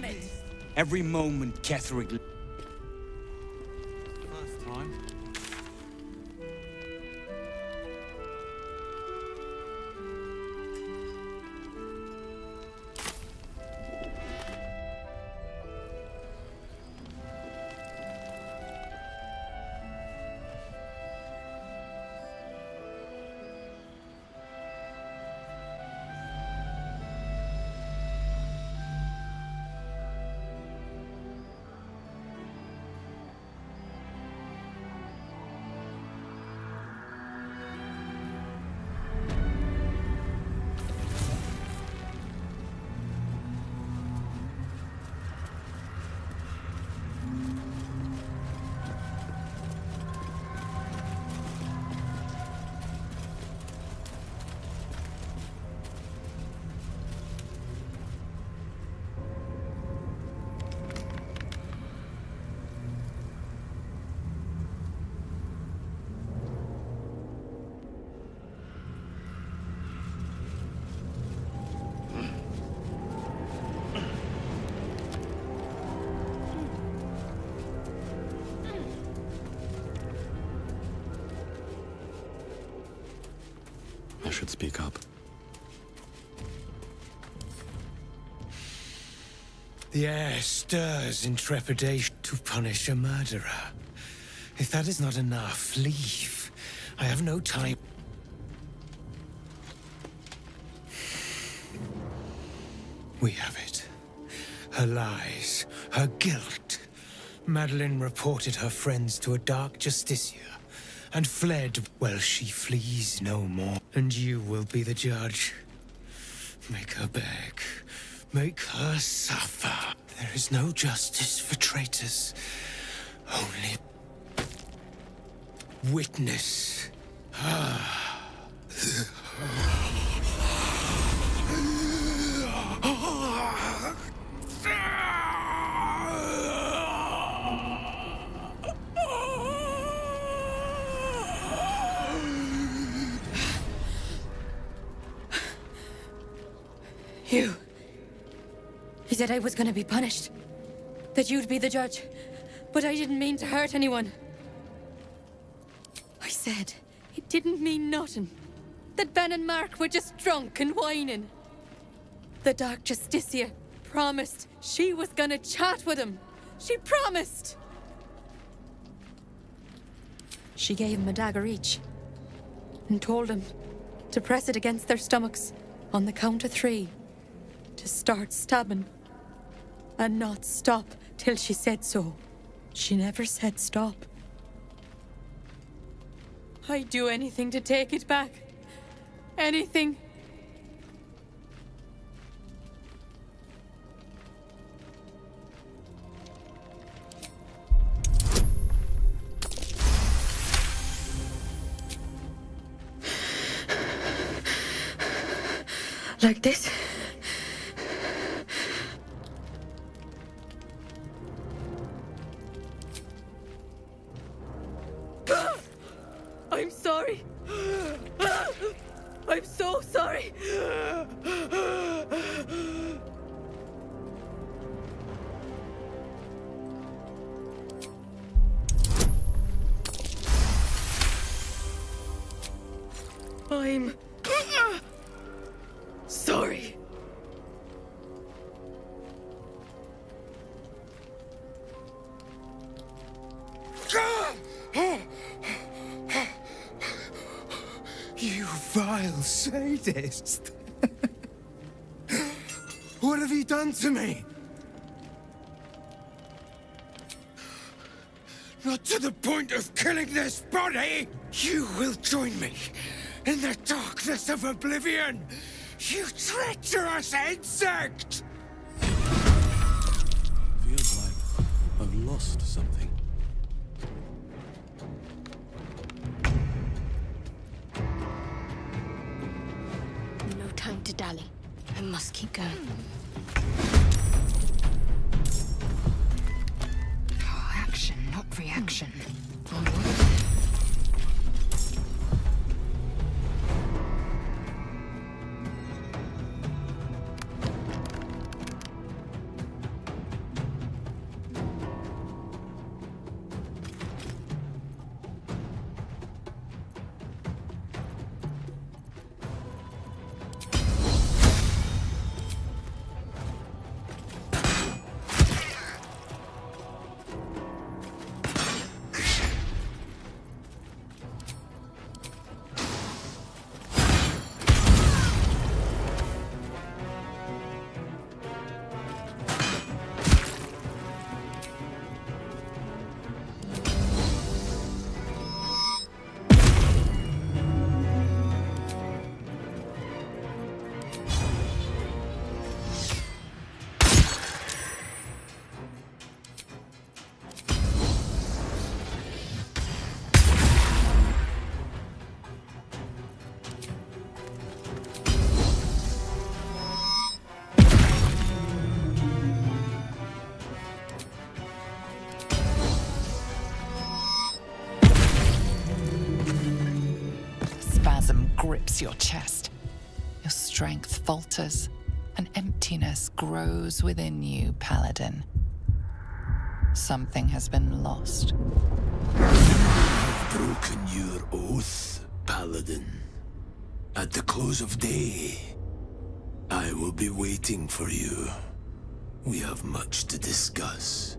damn it! Every moment Ketherick... First time. I should speak up. The air stirs in trepidation to punish a murderer. If that is not enough, leave. I have no time. We have it. Her lies, her guilt. Madeline reported her friends to a dark justiciar and fled. Well, she flees no more. And you will be the judge. Make her beg. Make her suffer. There is no justice for traitors. Only witness. You said I was gonna be punished. That you'd be the judge. But I didn't mean to hurt anyone. I said it didn't mean nothing. That Ben and Mark were just drunk and whining. The Dark Justicia promised she was gonna chat with him. She promised! She gave him a dagger each. And told them to press it against their stomachs on the count of 3. To start stabbing. And not stop till she said so. She never said stop. I'd do anything to take it back. Anything. Like this? I'm sorry. I'm so sorry. I'm sorry. You vile sadist! What have you done to me? Not to the point of killing this body! You will join me in the darkness of oblivion! You treacherous insect! Feels like I've lost something. No time to dally. I must keep going. Oh, action, not reaction. Onward. grips your chest. Your strength falters. An emptiness grows within you, Paladin. Something has been lost. I've broken your oath, Paladin. At the close of day, I will be waiting for you. We have much to discuss.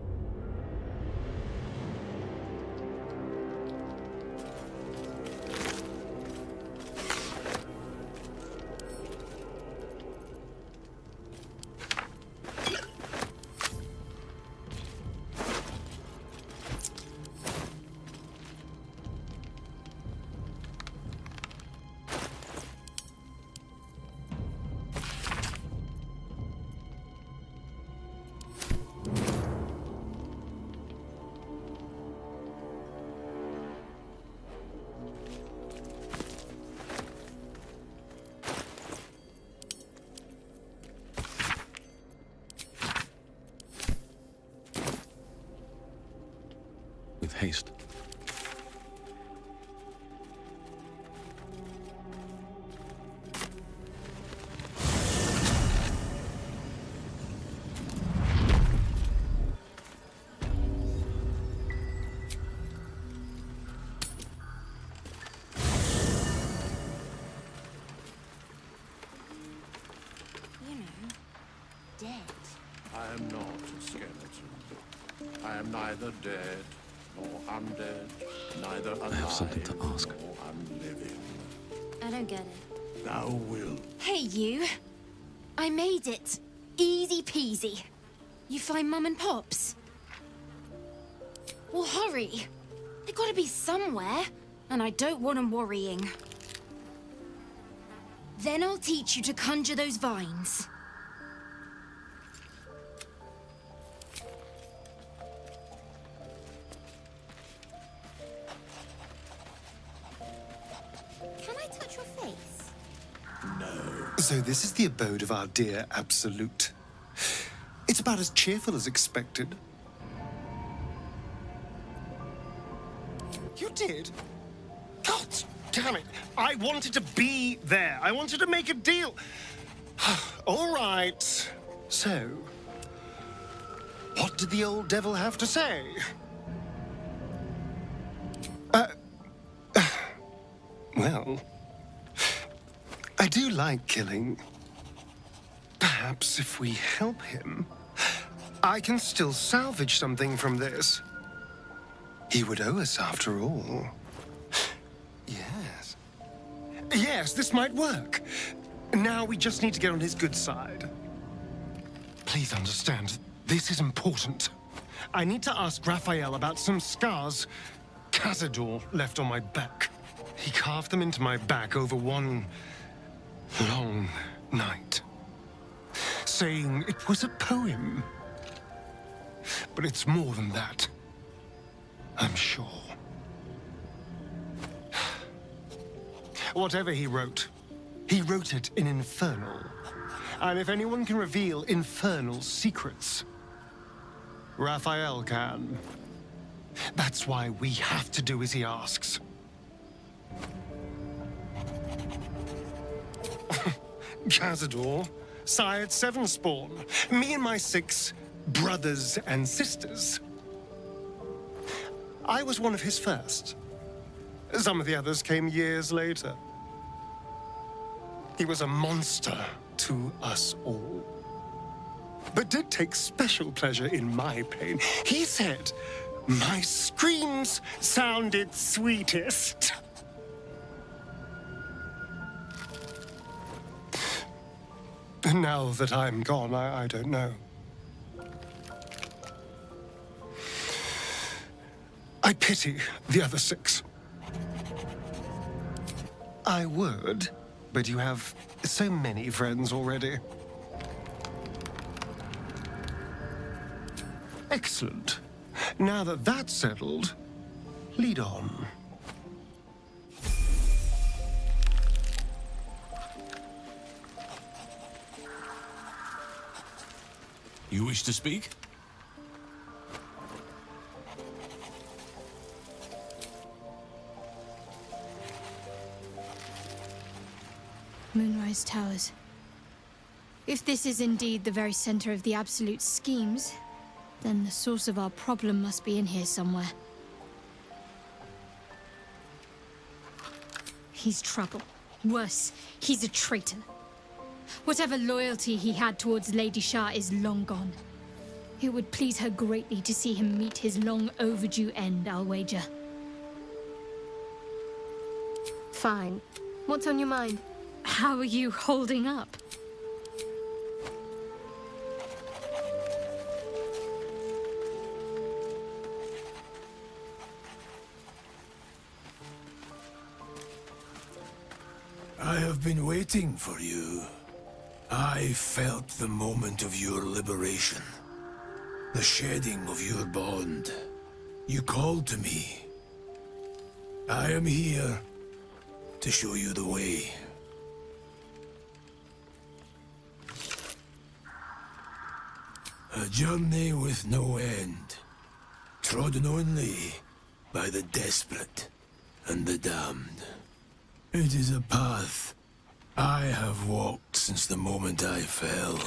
With haste. You know, dead. I am not a skeleton. I am neither dead nor undead, neither alive I have something to ask. nor unliving. I don't get it. Thou will. Hey, you. I made it. Easy peasy. You find Mum and Pops? Well, hurry. They gotta be somewhere, and I don't want them worrying. Then I'll teach you to conjure those vines. Can I touch your face? So this is the abode of our dear Absolute. It's about as cheerful as expected. You did? God damn it. I wanted to be there. I wanted to make a deal. All right. So, what did the old devil have to say? Well, I do like killing. Perhaps if we help him, I can still salvage something from this. He would owe us after all. Yes. Yes, this might work. Now we just need to get on his good side. Please understand, this is important. I need to ask Raphael about some scars Cazador left on my back. He carved them into my back over one long night, saying it was a poem. But it's more than that, I'm sure. Whatever he wrote it in Infernal. And if anyone can reveal Infernal's secrets, Raphael can. That's why we have to do as he asks. Cazador sired 7 spawn. Me and my 6 brothers and sisters. I was one of his first. Some of the others came years later. He was a monster to us all. But did take special pleasure in my pain. He said my screams sounded sweetest. Now that I'm gone, I don't know. I pity the other 6. I would, but you have so many friends already. Excellent. Now that that's settled, lead on. You wish to speak? Moonrise Towers. If this is indeed the very center of the Absolute schemes, then the source of our problem must be in here somewhere. He's trouble. Worse, he's a traitor. Whatever loyalty he had towards Lady Shah is long gone. It would please her greatly to see him meet his long overdue end, I'll wager. Fine. What's on your mind? How are you holding up? I have been waiting for you. I felt the moment of your liberation. The shedding of your bond. You called to me. I am here to show you the way. A journey with no end, trodden only by the desperate and the damned. It is a path I have walked since the moment I fell.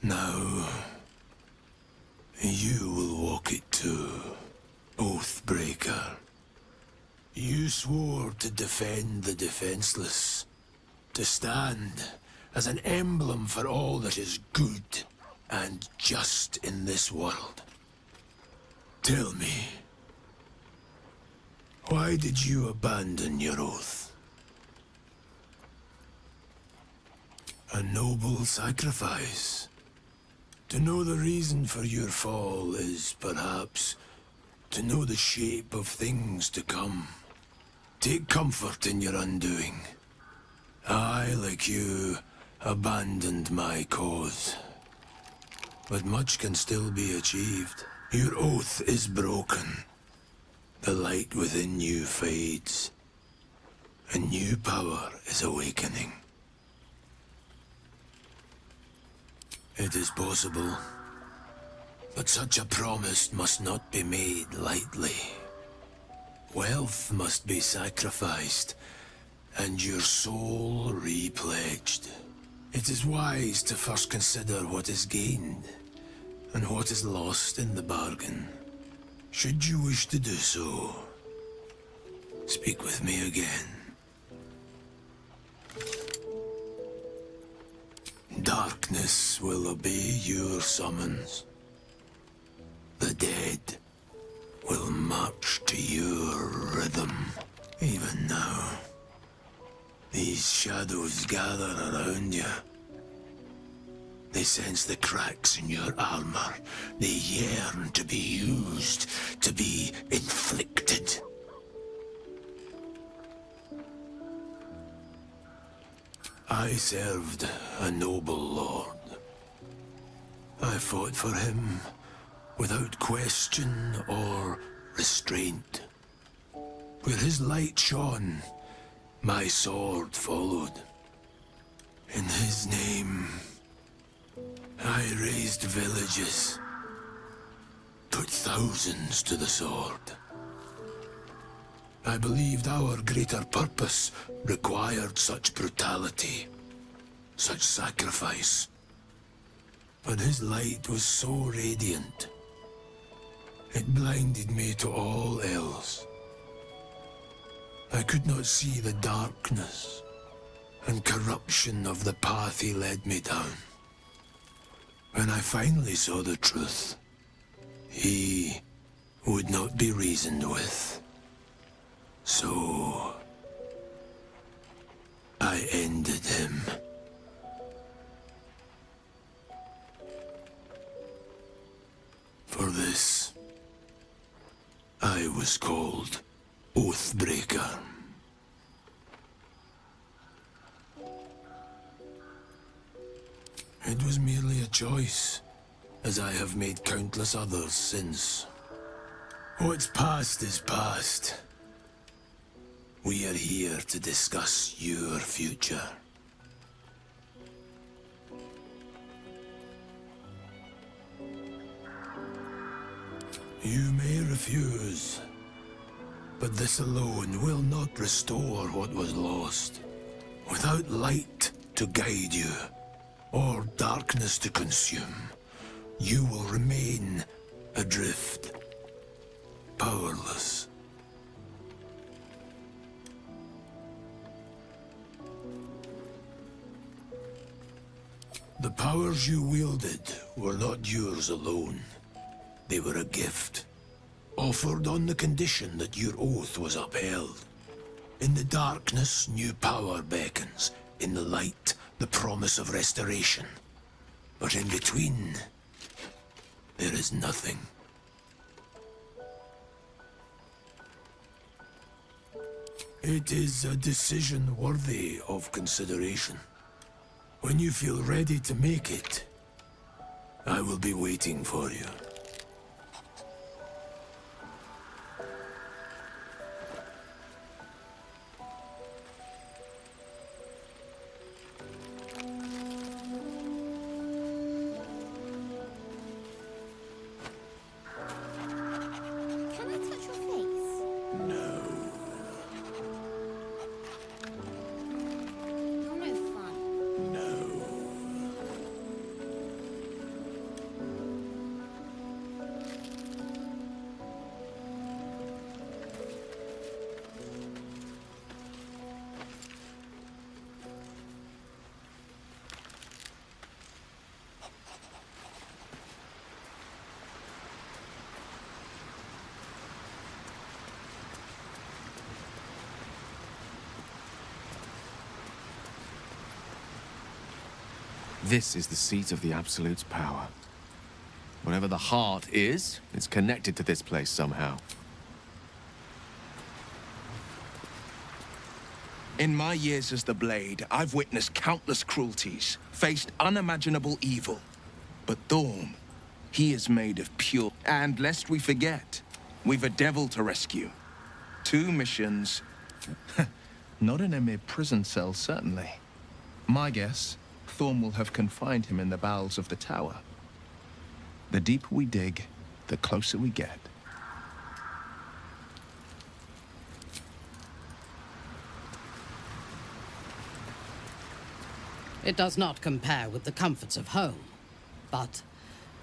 Now, you will walk it too, Oathbreaker. You swore to defend the defenseless, to stand as an emblem for all that is good and just in this world. Tell me, why did you abandon your oath? A noble sacrifice. To know the reason for your fall is, perhaps, to know the shape of things to come. Take comfort in your undoing. I, like you, abandoned my cause. But much can still be achieved. Your oath is broken. The light within you fades. A new power is awakening. It is possible, but such a promise must not be made lightly. Wealth must be sacrificed, and your soul repledged. It is wise to first consider what is gained, and what is lost in the bargain. Should you wish to do so, speak with me again. Darkness will obey your summons. The dead will march to your rhythm. Even now, these shadows gather around you. They sense the cracks in your armor. They yearn to be used, to be inflicted. I served a noble lord. I fought for him without question or restraint. Where his light shone, my sword followed. In his name, I raised villages, put thousands to the sword. I believed our greater purpose required such brutality, such sacrifice. But his light was so radiant, it blinded me to all else. I could not see the darkness and corruption of the path he led me down. When I finally saw the truth, he would not be reasoned with. So, I ended him. For this, I was called Oathbreaker. It was merely a choice, as I have made countless others since. What's past is past. We are here to discuss your future. You may refuse, but this alone will not restore what was lost. Without light to guide you, or darkness to consume, you will remain adrift, powerless. The powers you wielded were not yours alone. They were a gift, offered on the condition that your oath was upheld. In the darkness, new power beckons. In the light, the promise of restoration. But in between, there is nothing. It is a decision worthy of consideration. When you feel ready to make it, I will be waiting for you. Can I touch your face? No. You're no fun. No. This is the seat of the Absolute's power. Whatever the heart is, it's connected to this place somehow. In my years as the Blade, I've witnessed countless cruelties, faced unimaginable evil. But Thorm, he is made of pure... And lest we forget, we've a devil to rescue. 2 missions. Not in a mere prison cell, certainly. My guess, Thorm will have confined him in the bowels of the tower. The deeper we dig, the closer we get. It does not compare with the comforts of home, but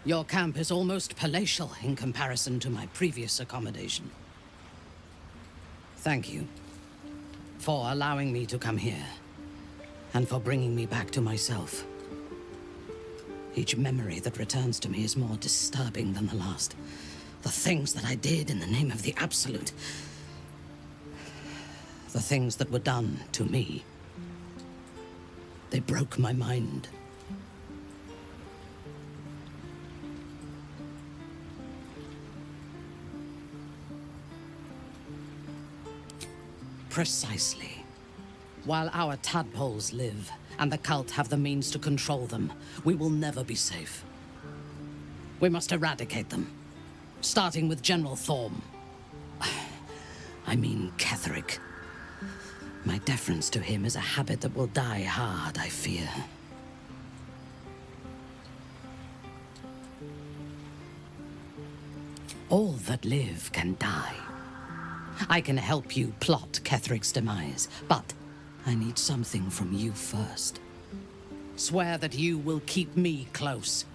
your camp is almost palatial in comparison to my previous accommodation. Thank you for allowing me to come here, and for bringing me back to myself. Each memory that returns to me is more disturbing than the last. The things that I did in the name of the Absolute. The things that were done to me. They broke my mind. Precisely. While our tadpoles live, and the cult have the means to control them, we will never be safe. We must eradicate them, starting with General Thorm. I mean Ketheric. My deference to him is a habit that will die hard, I fear. All that live can die. I can help you plot Ketheric's demise, but I need something from you first. Swear that you will keep me close.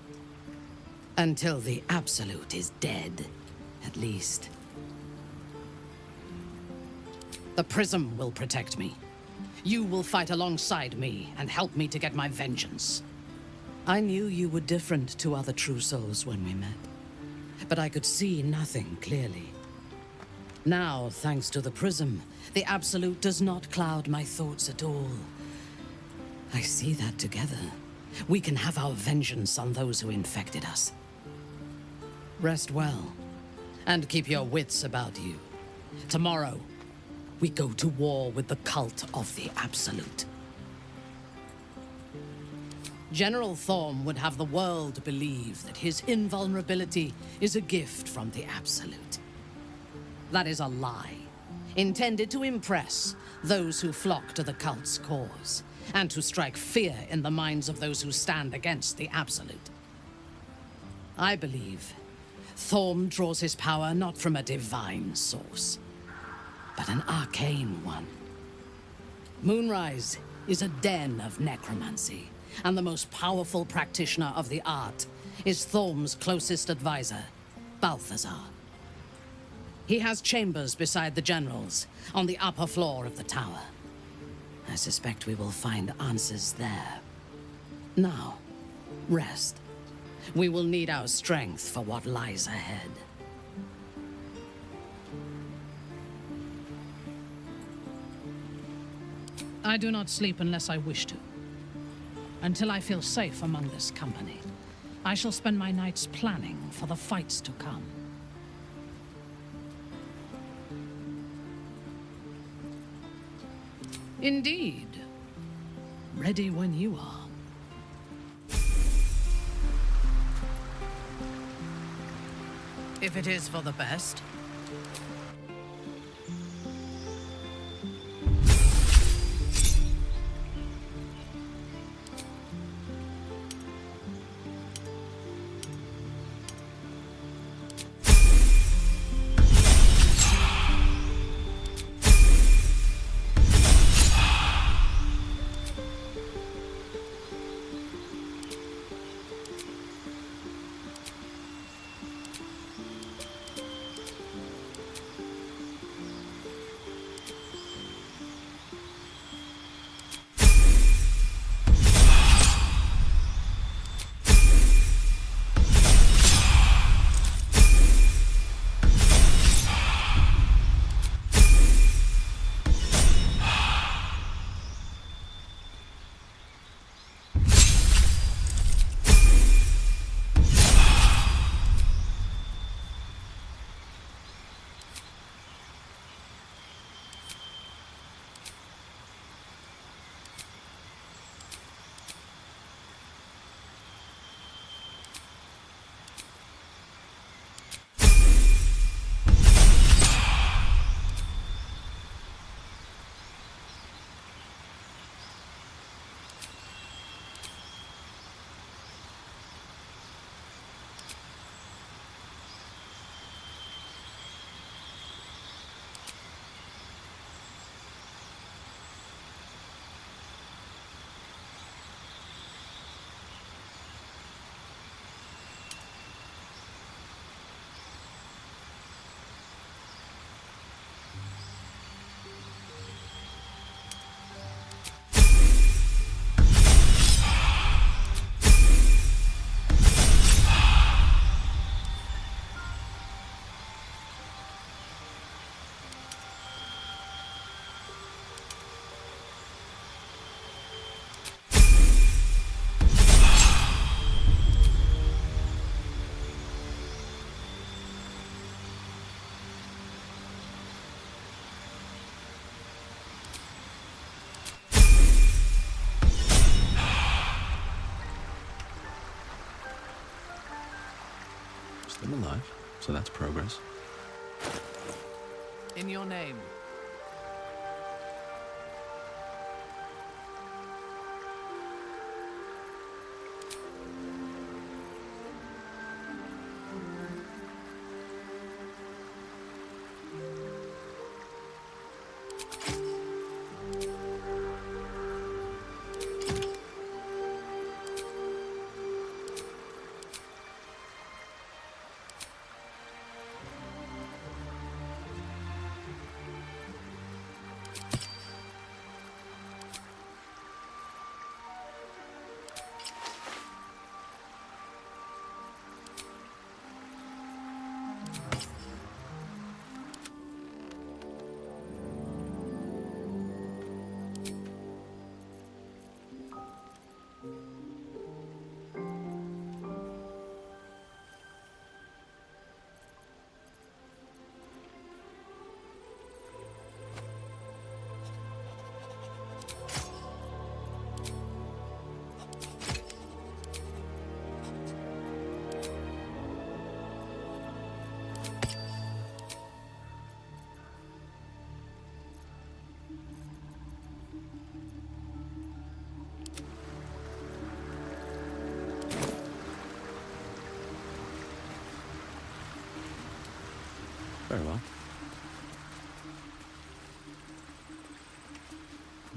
Until the Absolute is dead, at least. The Prism will protect me. You will fight alongside me and help me to get my vengeance. I knew you were different to other true souls when we met, but I could see nothing clearly. Now, thanks to the Prism, the Absolute does not cloud my thoughts at all. I see that together, we can have our vengeance on those who infected us. Rest well, and keep your wits about you. Tomorrow, we go to war with the cult of the Absolute. General Thorm would have the world believe that his invulnerability is a gift from the Absolute. That is a lie, intended to impress those who flock to the cult's cause, and to strike fear in the minds of those who stand against the Absolute. I believe Thorm draws his power not from a divine source, but an arcane one. Moonrise is a den of necromancy, and the most powerful practitioner of the art is Thorm's closest advisor, Balthazar. He has chambers beside the generals, on the upper floor of the tower. I suspect we will find answers there. Now, rest. We will need our strength for what lies ahead. I do not sleep unless I wish to. Until I feel safe among this company, I shall spend my nights planning for the fights to come. Indeed. Ready when you are. If it is for the best. Still alive, so that's progress. In your name. Very well.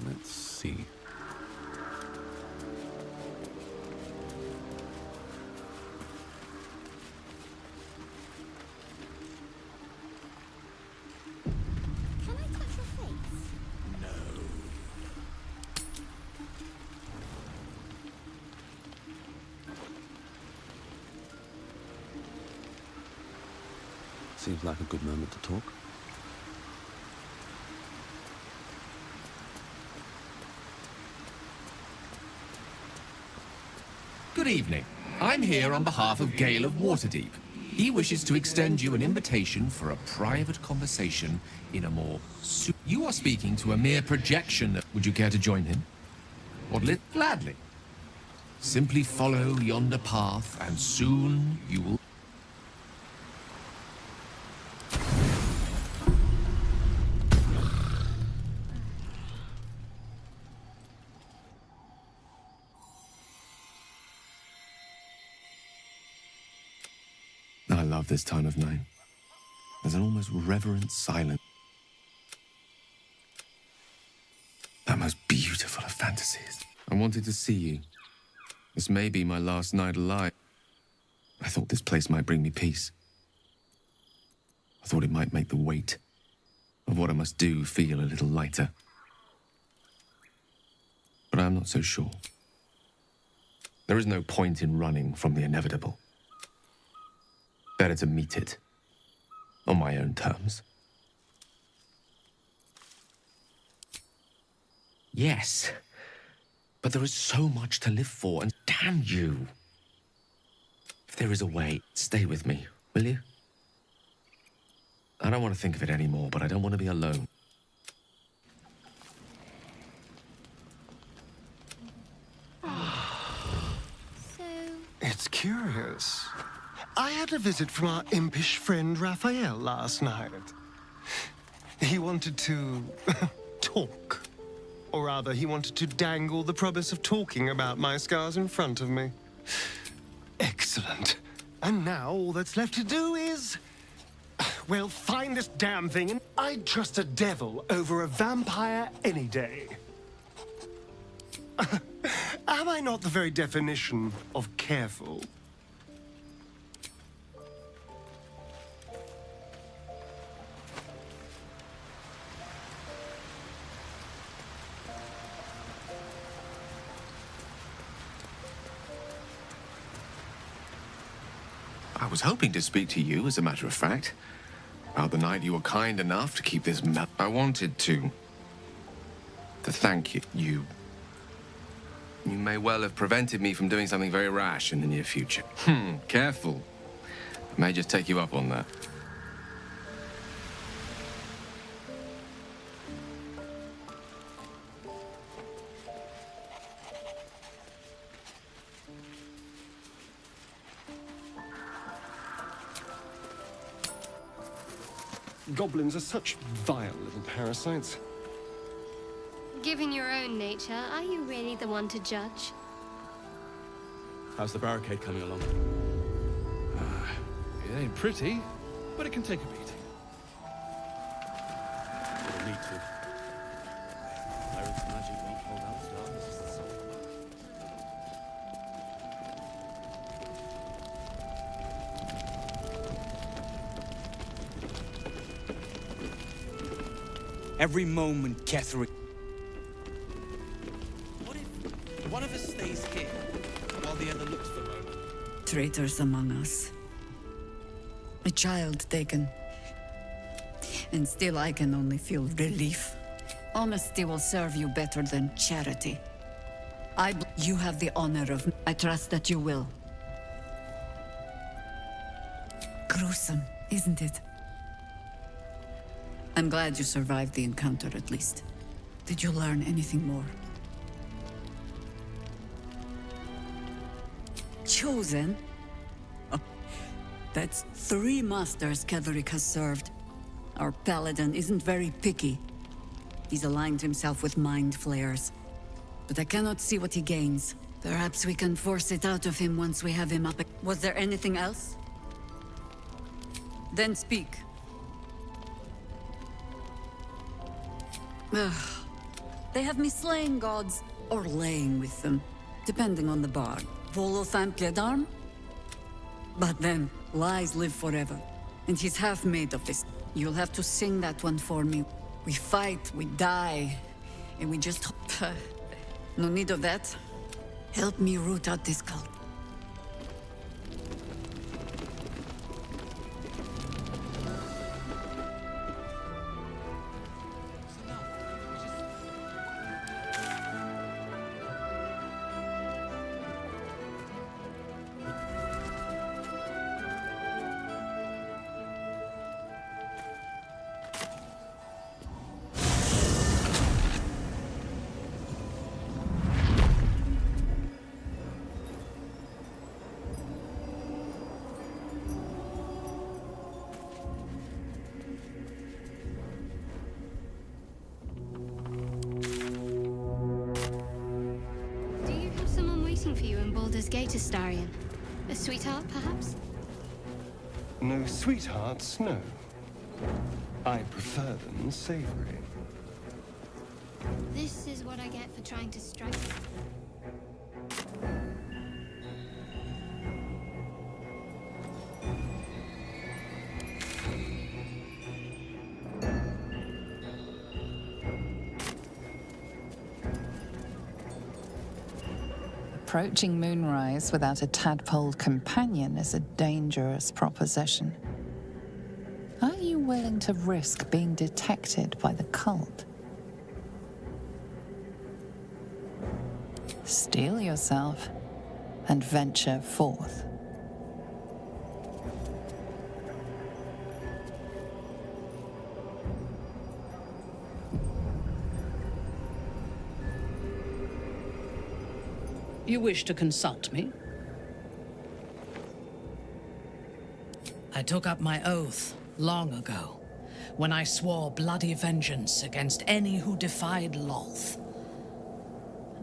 Let's see. Seems like a good moment to talk. Good evening. I'm here on behalf of Gale of Waterdeep. He wishes to extend you an invitation for a private conversation in a more... You are speaking to a mere projection. Would you care to join him? Or gladly. Simply follow yonder path, and soon you will... I love this time of night. There's an almost reverent silence. That most beautiful of fantasies. I wanted to see you. This may be my last night alive. I thought this place might bring me peace. I thought it might make the weight of what I must do feel a little lighter. But I'm not so sure. There is no point in running from the inevitable. Better to meet it on my own terms. Yes, but there is so much to live for, and damn you. If there is a way, stay with me, will you? I don't want to think of it anymore, but I don't want to be alone. It's curious. I had a visit from our impish friend Raphael last night. He wanted to talk. Or rather, he wanted to dangle the promise of talking about my scars in front of me. Excellent. And now all that's left to do is... well, find this damn thing, and I'd trust a devil over a vampire any day. Am I not the very definition of careful? I was hoping to speak to you, as a matter of fact. About the night you were kind enough to keep this I wanted to thank you. You may well have prevented me from doing something very rash in the near future. Careful. I may just take you up on that. Goblins are such vile little parasites. Given your own nature, are you really the one to judge? How's the barricade coming along? It ain't pretty, but it can take a beating. It'll need to. Pirate's magic won't hold out as long as the soul. Every moment, Catherine. What if one of us stays here while the other looks for Roman? Traitors among us. A child taken. And still I can only feel relief. Honesty will serve you better than charity. You have the honor of... I trust that you will. Gruesome, isn't it? I'm glad you survived the encounter, at least. Did you learn anything more? Chosen? Oh, that's 3 masters Ketheric has served. Our paladin isn't very picky. He's aligned himself with mind flayers. But I cannot see what he gains. Perhaps we can force it out of him once we have him up. Was there anything else? Then speak. They have me slaying gods, or laying with them, depending on the bard. Volothan Piedarm? But then, lies live forever, and he's half made of this. You'll have to sing that one for me. We fight, we die, and we just... No need of that. Help me root out this cult. Baldur's Gate Astarion? A sweetheart, perhaps? No sweethearts, no. I prefer them savory. This is what I get for trying to strike. Approaching moonrise without a tadpole companion is a dangerous proposition. Are you willing to risk being detected by the cult? Steel yourself and venture forth. You wish to consult me? I took up my oath long ago, when I swore bloody vengeance against any who defied Lolth.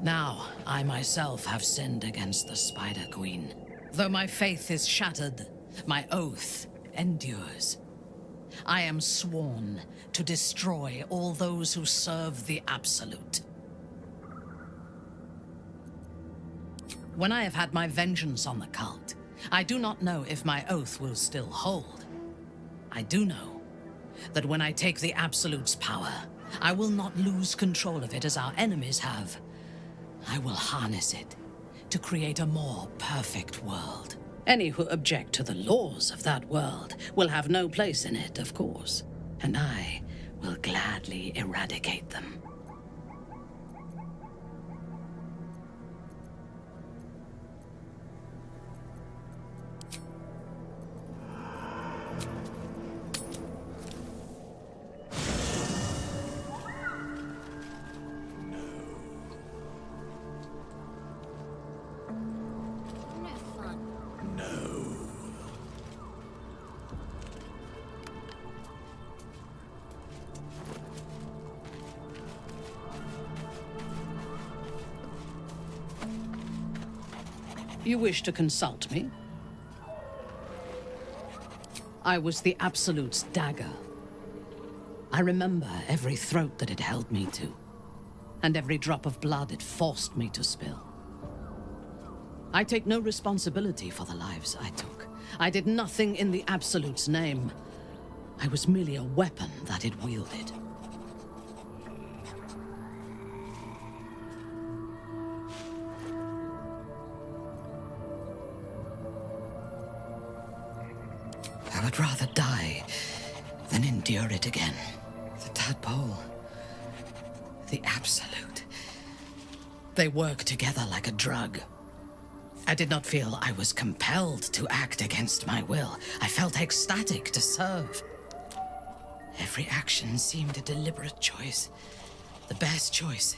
Now, I myself have sinned against the Spider Queen. Though my faith is shattered, my oath endures. I am sworn to destroy all those who serve the Absolute. When I have had my vengeance on the cult, I do not know if my oath will still hold. I do know that when I take the Absolute's power, I will not lose control of it as our enemies have. I will harness it to create a more perfect world. Any who object to the laws of that world will have no place in it, of course, and I will gladly eradicate them. You wish to consult me? I was the Absolute's dagger. I remember every throat that it held me to, and every drop of blood it forced me to spill. I take no responsibility for the lives I took. I did nothing in the Absolute's name. I was merely a weapon that it wielded. I would rather die than endure it again. The tadpole, the Absolute, they work together like a drug. I did not feel I was compelled to act against my will. I felt ecstatic to serve. Every action seemed a deliberate choice, the best choice,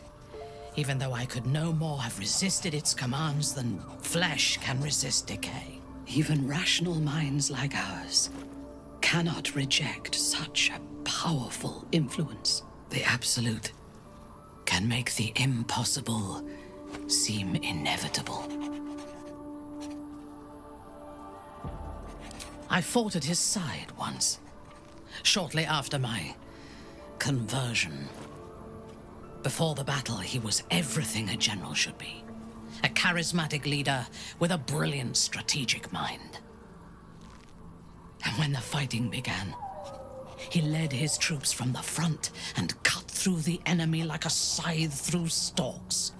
even though I could no more have resisted its commands than flesh can resist decay. Even rational minds like ours cannot reject such a powerful influence. The Absolute can make the impossible seem inevitable. I fought at his side once, shortly after my conversion. Before the battle, he was everything a general should be. A charismatic leader with a brilliant strategic mind. And when the fighting began, he led his troops from the front and cut through the enemy like a scythe through stalks.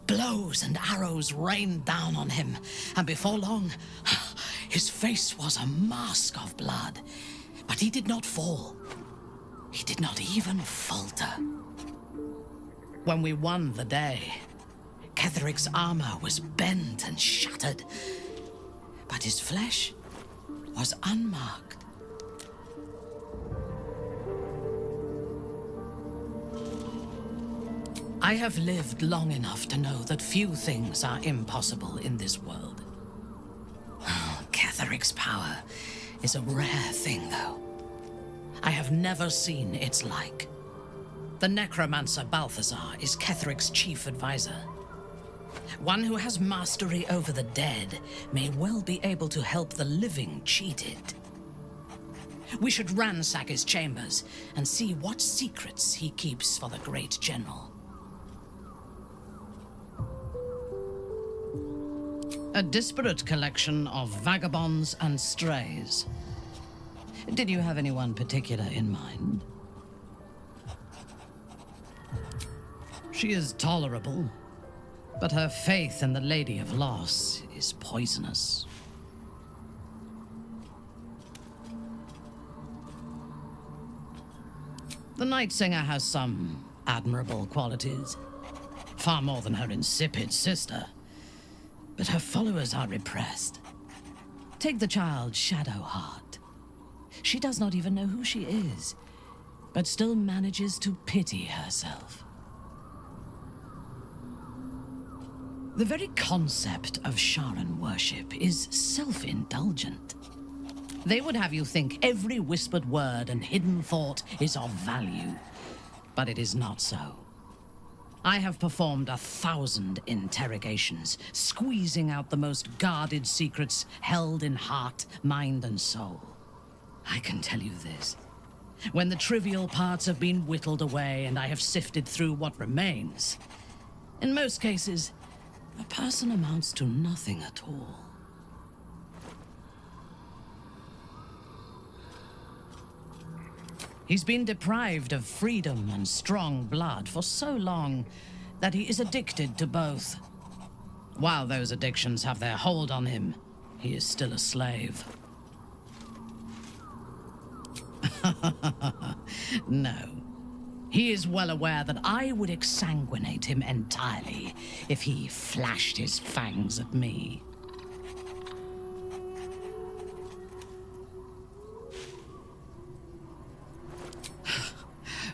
Blows and arrows rained down on him, and before long, his face was a mask of blood. But he did not fall. He did not even falter. When we won the day, Ketheric's armor was bent and shattered, but his flesh was unmarked. I have lived long enough to know that few things are impossible in this world. Ketheric's power is a rare thing, though. I have never seen its like. The necromancer Balthazar is Ketheric's chief advisor. One who has mastery over the dead may well be able to help the living cheated. We should ransack his chambers and see what secrets he keeps for the great general. A disparate collection of vagabonds and strays. Did you have anyone particular in mind? She is tolerable, but her faith in the Lady of Loss is poisonous. The Night Singer has some admirable qualities. Far more than her insipid sister. But her followers are repressed. Take the child Shadowheart. She does not even know who she is, but still manages to pity herself. The very concept of Sharan worship is self-indulgent. They would have you think every whispered word and hidden thought is of value, but it is not so. I have performed 1,000 interrogations, squeezing out the most guarded secrets held in heart, mind, and soul. I can tell you this. When the trivial parts have been whittled away and I have sifted through what remains, in most cases, a person amounts to nothing at all. He's been deprived of freedom and strong blood for so long that he is addicted to both. While those addictions have their hold on him, he is still a slave. No. He is well aware that I would exsanguinate him entirely if he flashed his fangs at me.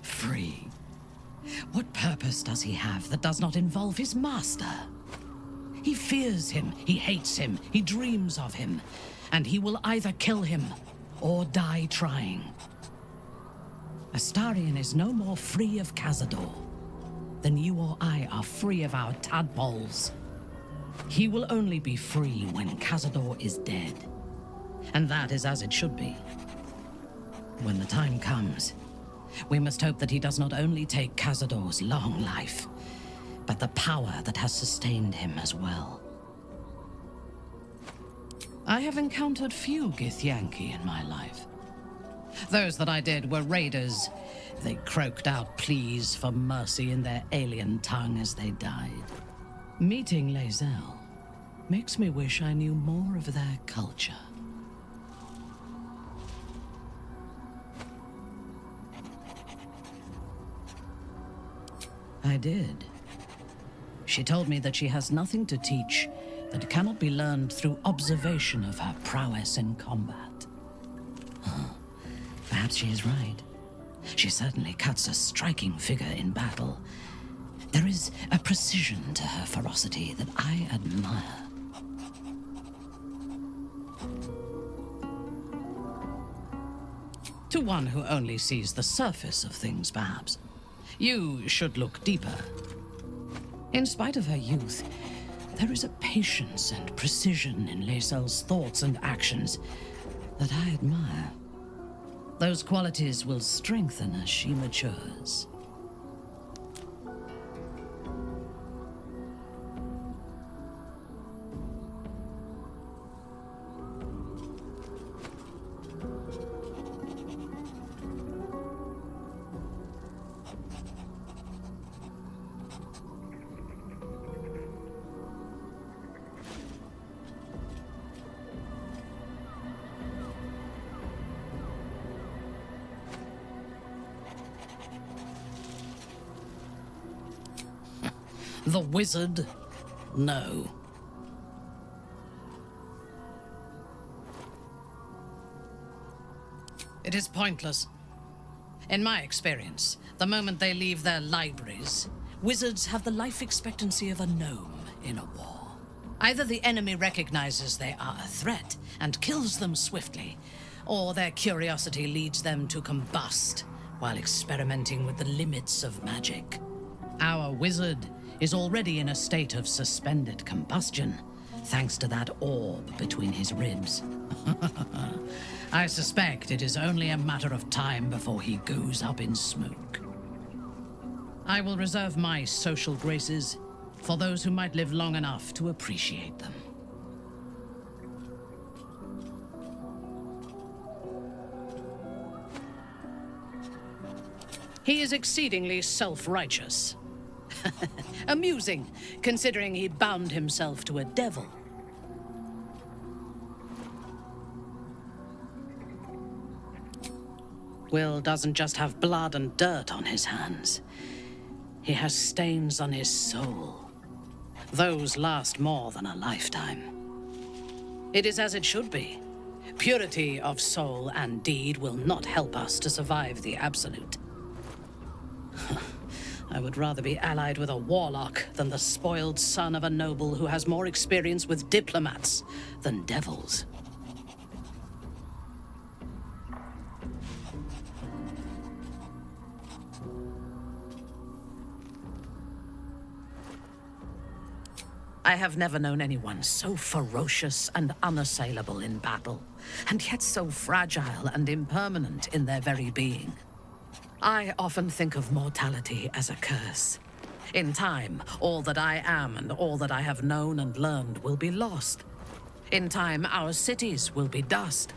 Free. What purpose does he have that does not involve his master? He fears him, he hates him, he dreams of him, and he will either kill him or die trying. Astarion is no more free of Cazador than you or I are free of our tadpoles. He will only be free when Cazador is dead, and that is as it should be. When the time comes, we must hope that he does not only take Cazador's long life, but the power that has sustained him as well. I have encountered few Githyanki in my life. Those that I did were raiders. They croaked out pleas for mercy in their alien tongue as they died. Meeting Lae'zel makes me wish I knew more of their culture. I did. She told me that she has nothing to teach that cannot be learned through observation of her prowess in combat. Perhaps she is right. She certainly cuts a striking figure in battle. There is a precision to her ferocity that I admire. To one who only sees the surface of things, perhaps. You should look deeper. In spite of her youth, there is a patience and precision in Lae'zel's thoughts and actions that I admire. Those qualities will strengthen as she matures. The wizard? No. It is pointless. In my experience, the moment they leave their libraries, wizards have the life expectancy of a gnome in a war. Either the enemy recognizes they are a threat and kills them swiftly, or their curiosity leads them to combust while experimenting with the limits of magic. Our wizard is already in a state of suspended combustion, thanks to that orb between his ribs. I suspect it is only a matter of time before he goes up in smoke. I will reserve my social graces for those who might live long enough to appreciate them. He is exceedingly self-righteous. Amusing, considering he bound himself to a devil. Will doesn't just have blood and dirt on his hands. He has stains on his soul. Those last more than a lifetime. It is as it should be. Purity of soul and deed will not help us to survive the Absolute. I would rather be allied with a warlock than the spoiled son of a noble who has more experience with diplomats than devils. I have never known anyone so ferocious and unassailable in battle, and yet so fragile and impermanent in their very being. I often think of mortality as a curse. In time, all that I am and all that I have known and learned will be lost. In time, our cities will be dust.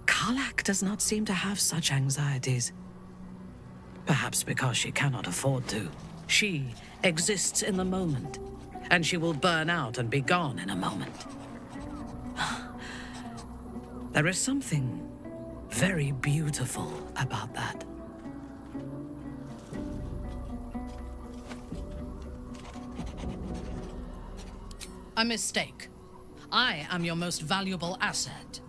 Karlak does not seem to have such anxieties. Perhaps because she cannot afford to. She exists in the moment, and she will burn out and be gone in a moment. There is something very beautiful about that. A mistake. I am your most valuable asset.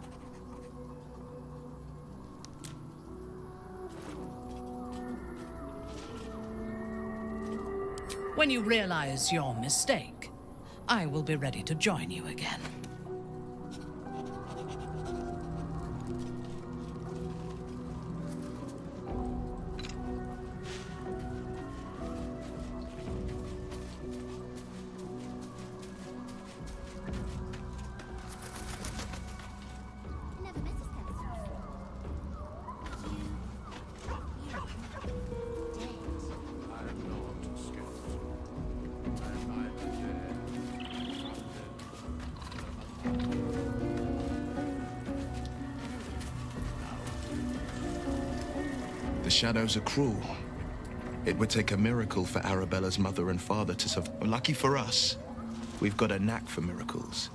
When you realize your mistake, I will be ready to join you again. The shadows are cruel. It would take a miracle for Arabella's mother and father to survive. Lucky for us, we've got a knack for miracles.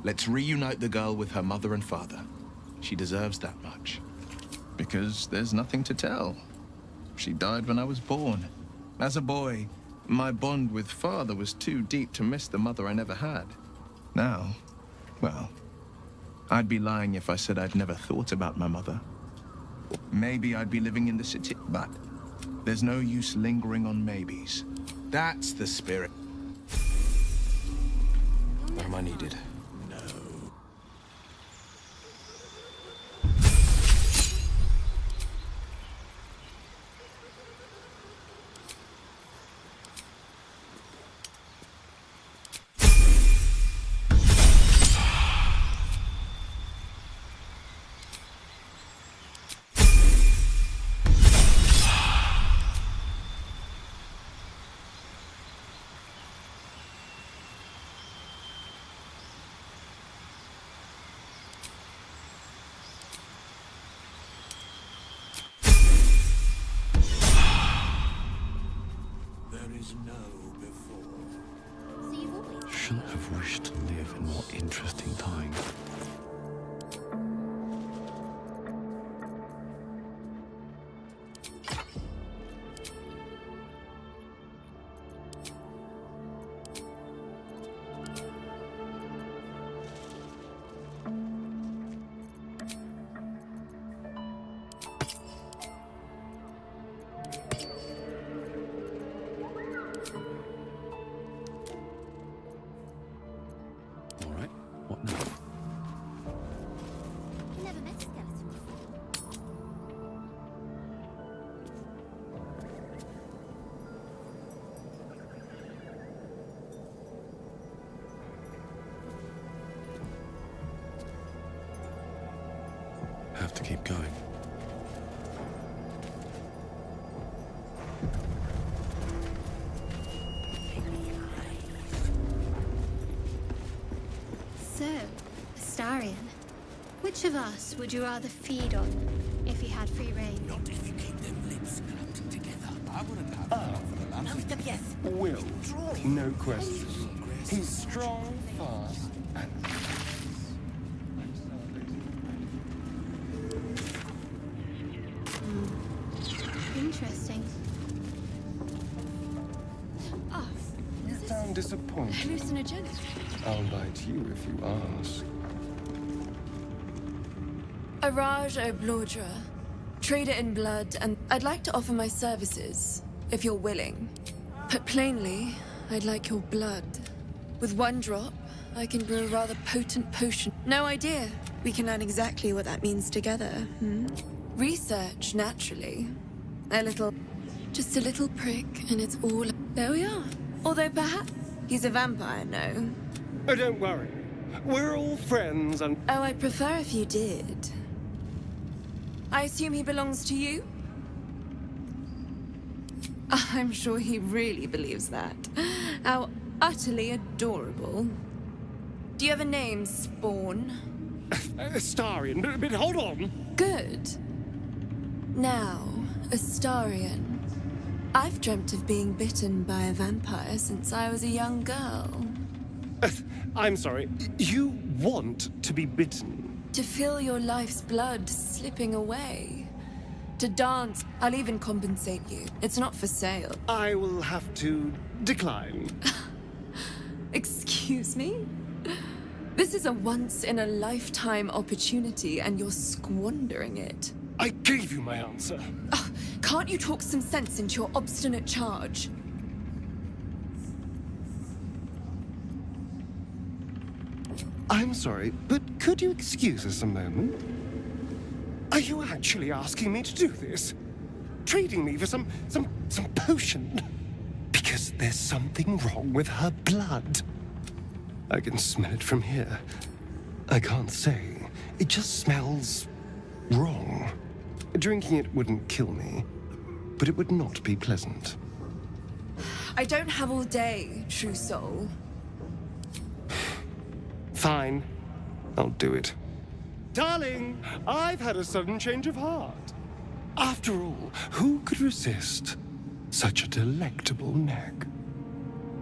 Let's reunite the girl with her mother and father. She deserves that much. Because there's nothing to tell. She died when I was born. As a boy, my bond with father was too deep to miss the mother I never had. Now, well, I'd be lying if I said I'd never thought about my mother. Maybe I'd be living in the city, but there's no use lingering on maybes. That's the spirit. Where am I needed? Shouldn't have wished to live in more interesting times. All right, what now? Astarion. Which of us would you rather feed on if you had free reign? Not if you keep them lips clamped together. I wouldn't have that for the last. Yes. Will, no question. He's strong, fast, and... Interesting. Ah, You sound disappointed. hallucinogenic. I'll bite you if you ask. Araj O'Blodra, trader in blood, and I'd like to offer my services, if you're willing. Put plainly, I'd like your blood. With one drop, I can brew a rather potent potion. No idea. We can learn exactly what that means together, hmm? Research, naturally. Just a little prick, and it's all... There we are. Although perhaps he's a vampire, no? Oh, don't worry. We're all friends and... Oh, I'd prefer if you did. I assume he belongs to you? I'm sure he really believes that. How utterly adorable. Do you have a name, Spawn? Astarion, but hold on. Good. Now, Astarion. I've dreamt of being bitten by a vampire since I was a young girl. I'm sorry. You want to be bitten? To feel your life's blood slipping away. To dance. I'll even compensate you. It's not for sale. I will have to decline. Excuse me? This is a once-in-a-lifetime opportunity, and you're squandering it. I gave you my answer. Can't you talk some sense into your obstinate charge? I'm sorry, but could you excuse us a moment? Are you actually asking me to do this? Trading me for some potion? Because there's something wrong with her blood. I can smell it from here. I can't say. It just smells wrong. Drinking it wouldn't kill me, but it would not be pleasant. I don't have all day, true soul. Fine. I'll do it. Darling, I've had a sudden change of heart. After all, who could resist such a delectable neck?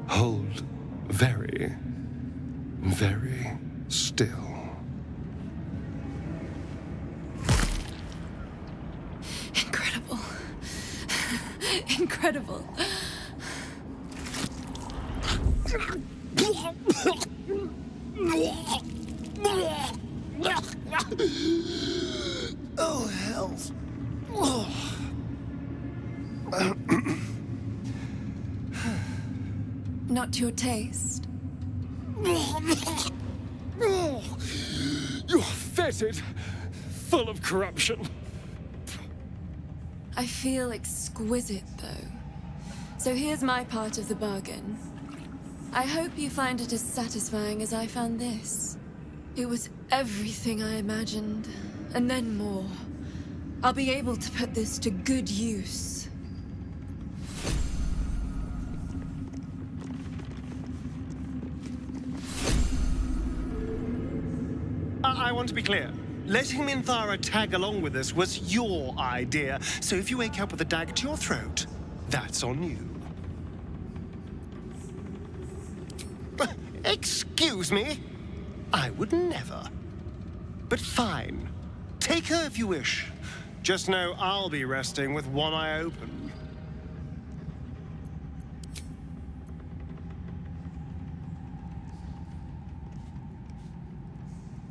Hold very, very still. Incredible. Incredible. Oh, hells. Not to your taste. You're fetid, full of corruption. I feel exquisite, though. So here's my part of the bargain. I hope you find it as satisfying as I found this. It was everything I imagined, and then more. I'll be able to put this to good use. I want to be clear. Letting Minthara tag along with us was your idea, so if you wake up with a dagger to your throat, that's on you. Excuse me? I would never. But fine. Take her if you wish. Just know I'll be resting with one eye open.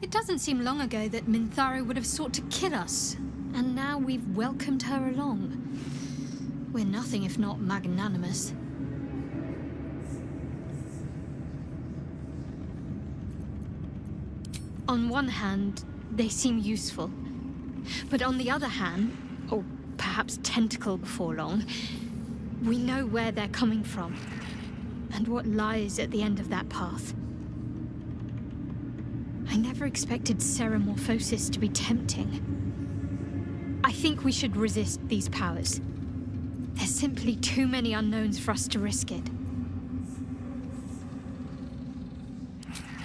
It doesn't seem long ago that Minthara would have sought to kill us, and now we've welcomed her along. We're nothing if not magnanimous. On one hand, they seem useful. But on the other hand, or perhaps tentacle before long, we know where they're coming from, and what lies at the end of that path. I never expected Ceramorphosis to be tempting. I think we should resist these powers. There's simply too many unknowns for us to risk it.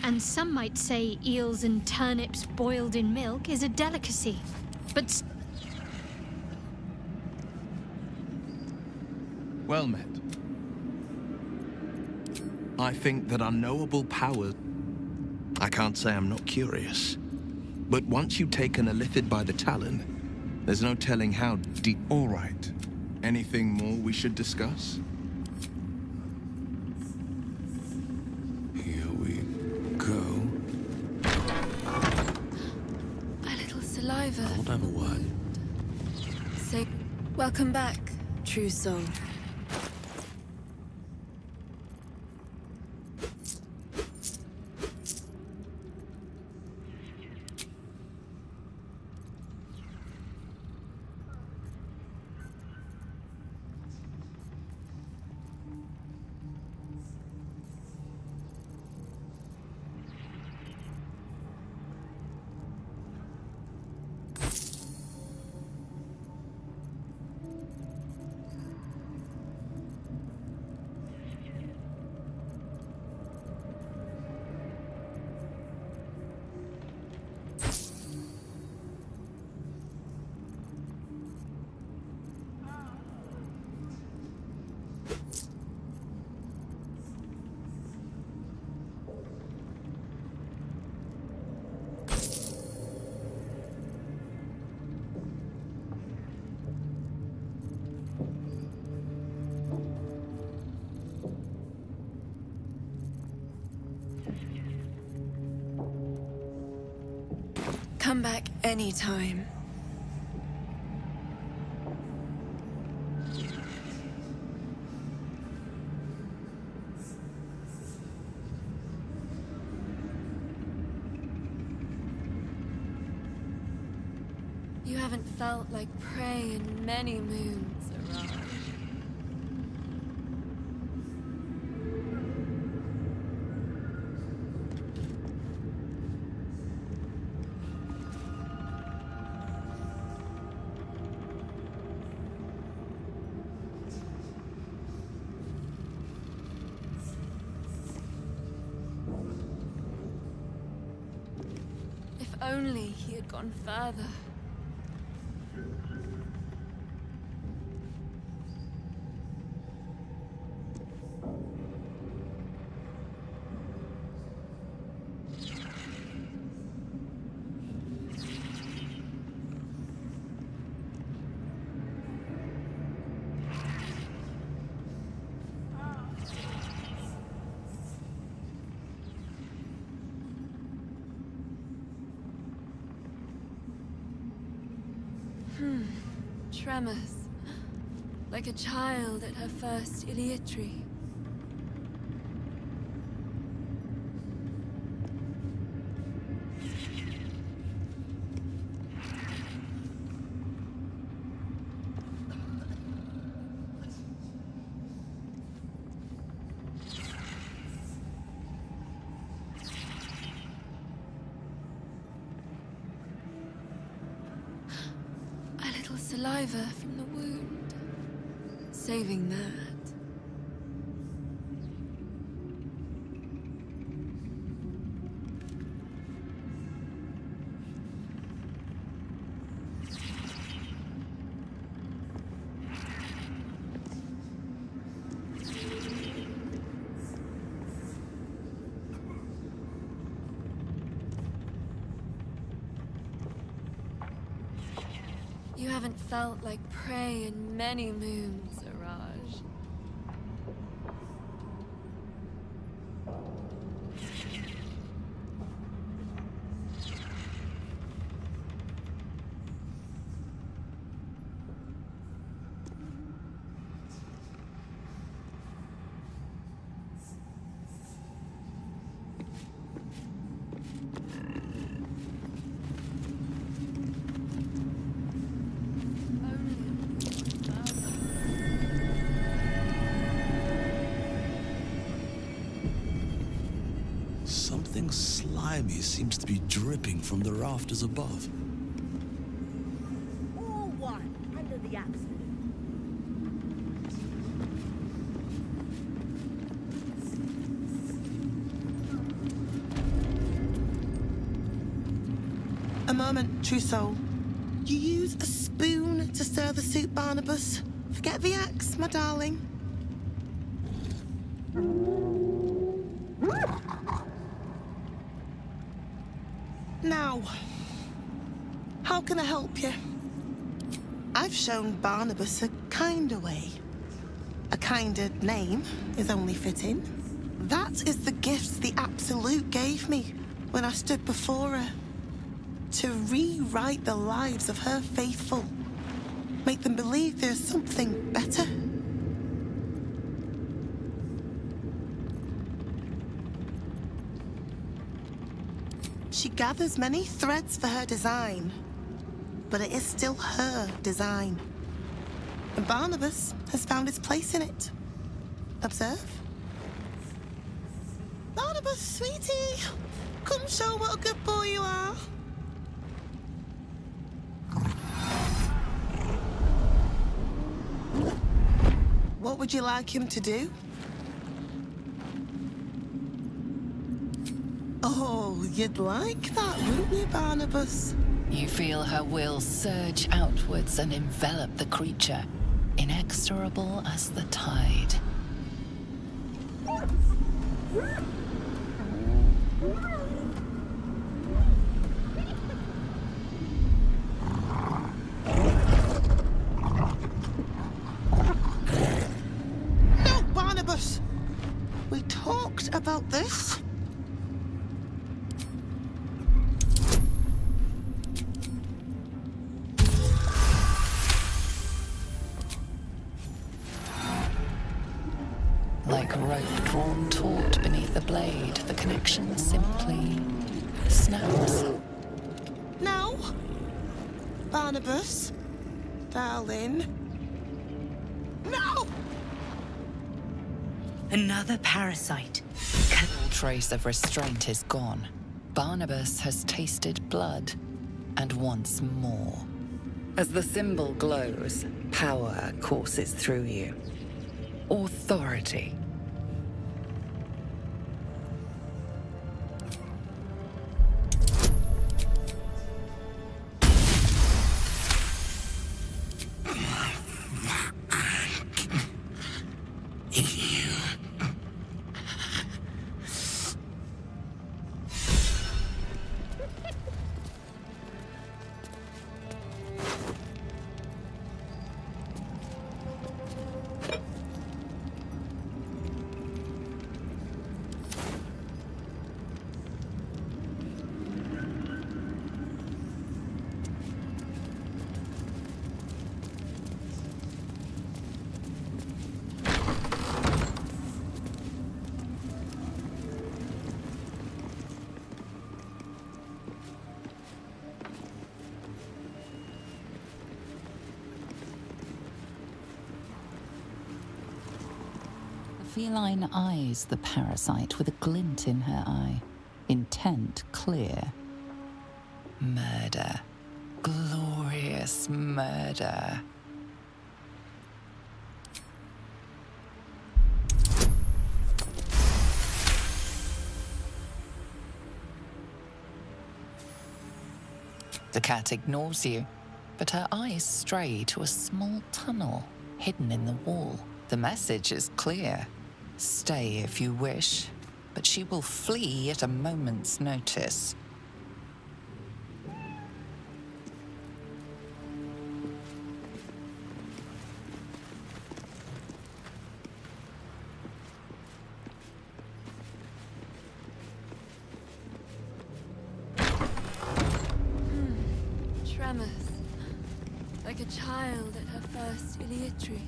And some might say eels and turnips boiled in milk is a delicacy. But Well met. I think that unknowable power... I can't say I'm not curious. But once you've taken a lithid by the talon, there's no telling how deep... All right. Anything more we should discuss? Here we go. A little saliva. Hold on a word. Say, welcome back, true soul. Come back anytime. You haven't felt like prey in many moons, Aurora. If only he had gone further. Tremors. Like a child at her first Iliatry. Saliva from the wound. Saving that. You haven't felt like prey in many moons, Araj. Something slimy seems to be dripping from the rafters above. All one under the absolute. A moment, true soul. You use a spoon to stir the soup, Barnabas. Forget the axe, my darling. Now, how can I help you? I've shown Barnabas a kinder way. A kinder name is only fitting. That is the gift the Absolute gave me when I stood before her. To rewrite the lives of her faithful. Make them believe there's something better. She gathers many threads for her design, but it is still her design. And Barnabas has found his place in it. Observe. Barnabas, sweetie, come show what a good boy you are. What would you like him to do? Oh, you'd like that, wouldn't you, Barnabas? You feel her will surge outwards and envelop the creature, inexorable as the tide. No, Barnabas! We talked about this. Like rope drawn taut beneath the blade, the connection simply snaps. No, Barnabas, darling. No! Another parasite. All trace of restraint is gone. Barnabas has tasted blood, and wants more. As the symbol glows, power courses through you. Authority. Feline eyes the parasite with a glint in her eye, intent clear. Murder. Glorious murder. The cat ignores you, but her eyes stray to a small tunnel hidden in the wall. The message is clear. Stay if you wish, but she will flee at a moment's notice. Tremors. Like a child at her first ileatry.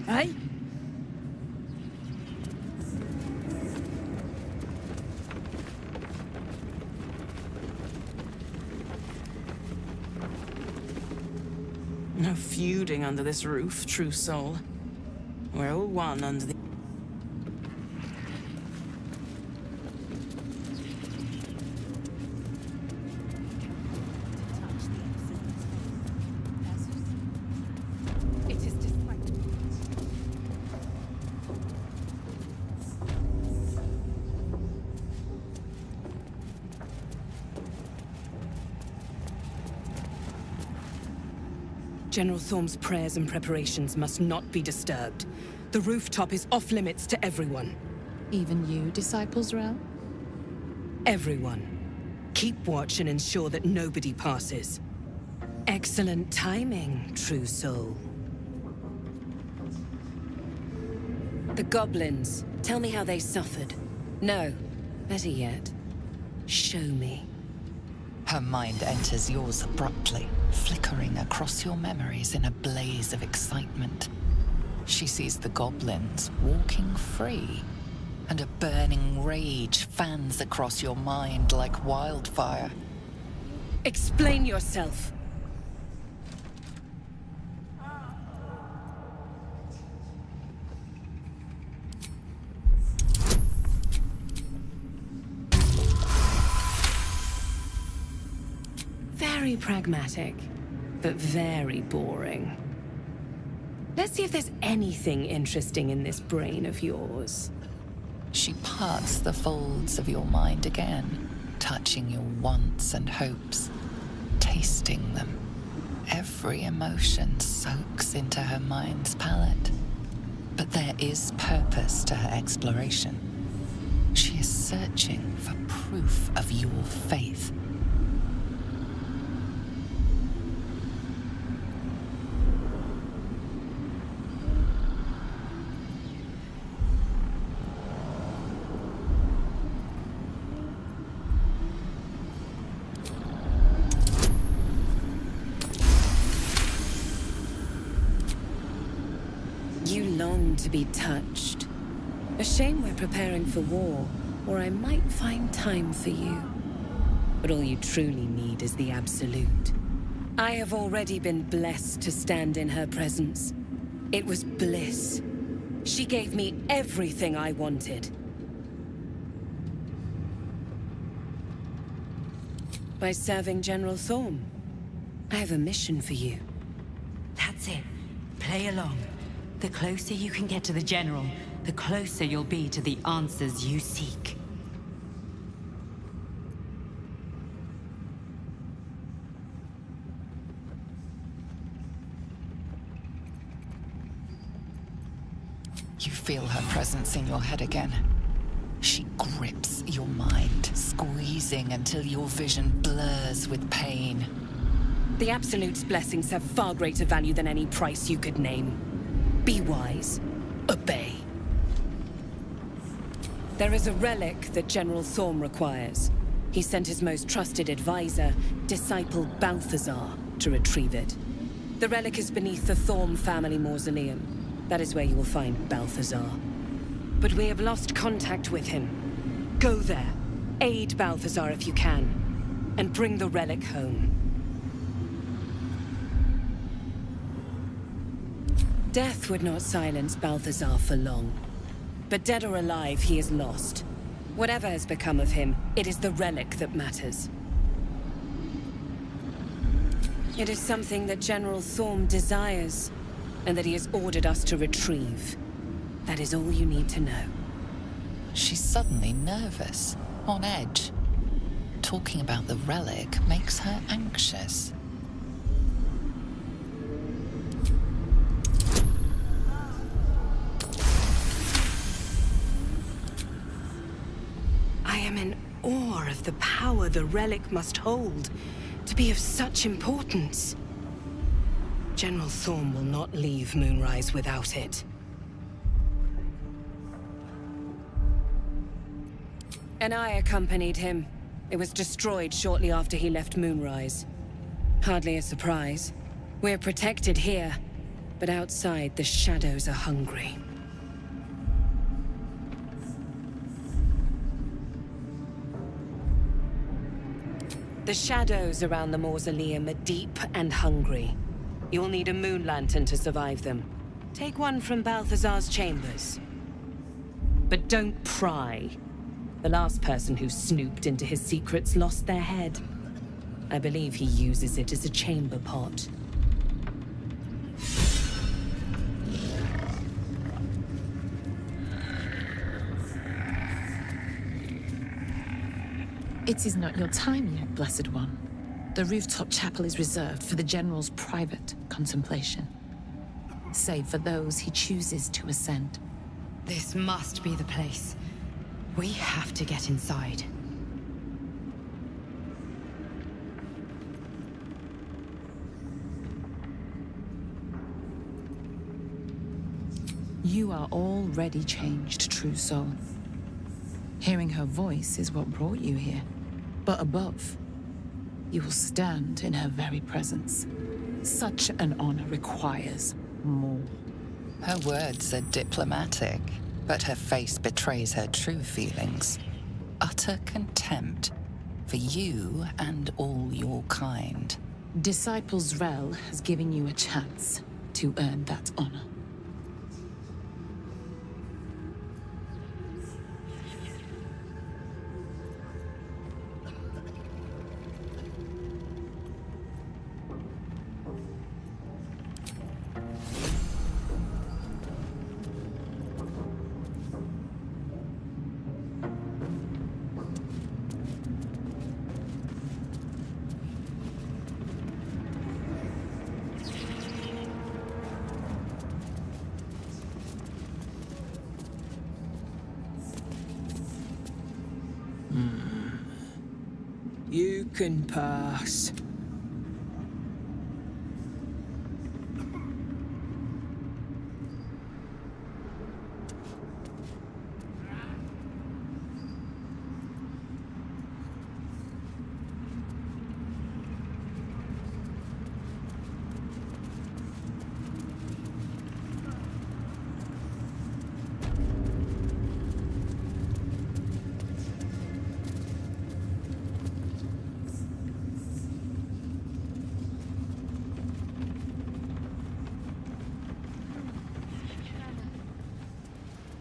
Hey? No feuding under this roof, true soul. We're all one under the... General Thorm's prayers and preparations must not be disturbed. The rooftop is off limits to everyone. Even you, Disciples Realm? Everyone. Keep watch and ensure that nobody passes. Excellent timing, true soul. The goblins. Tell me how they suffered. No, better yet, show me. Her mind enters yours abruptly, flickering across your memories in a blaze of excitement. She sees the goblins walking free, and a burning rage fans across your mind like wildfire. Explain yourself! Very pragmatic, but very boring. Let's see if there's anything interesting in this brain of yours. She parts the folds of your mind again, touching your wants and hopes, tasting them. Every emotion soaks into her mind's palette. But there is purpose to her exploration. She is searching for proof of your faith. You long to be touched. A shame we're preparing for war, or I might find time for you. But all you truly need is the absolute. I have already been blessed to stand in her presence. It was bliss. She gave me everything I wanted. By serving General Thorm, I have a mission for you. That's it. Play along. The closer you can get to the General, the closer you'll be to the answers you seek. You feel her presence in your head again. She grips your mind, squeezing until your vision blurs with pain. The Absolute's blessings have far greater value than any price you could name. Be wise. Obey. There is a relic that General Thorm requires. He sent his most trusted advisor, disciple Balthazar, to retrieve it. The relic is beneath the Thorm family mausoleum. That is where you will find Balthazar. But we have lost contact with him. Go there, aid Balthazar if you can, and bring the relic home. Death would not silence Balthazar for long. But dead or alive, he is lost. Whatever has become of him, it is the relic that matters. It is something that General Thorm desires, and that he has ordered us to retrieve. That is all you need to know. She's suddenly nervous, on edge. Talking about the relic makes her anxious. I am in awe of the power the relic must hold to be of such importance. General Thorm will not leave Moonrise without it. And I accompanied him. It was destroyed shortly after he left Moonrise. Hardly a surprise. We're protected here, but outside the shadows are hungry. The shadows around the mausoleum are deep and hungry. You'll need a moon lantern to survive them. Take one from Balthazar's chambers. But don't pry. The last person who snooped into his secrets lost their head. I believe he uses it as a chamber pot. It is not your time yet, Blessed One. The rooftop chapel is reserved for the General's private contemplation, save for those he chooses to ascend. This must be the place. We have to get inside. You are already changed, true soul. Hearing her voice is what brought you here. But above, you will stand in her very presence. Such an honor requires more. Her words are diplomatic, but her face betrays her true feelings. Utter contempt for you and all your kind. Disciples Rel has given you a chance to earn that honor. You can pass.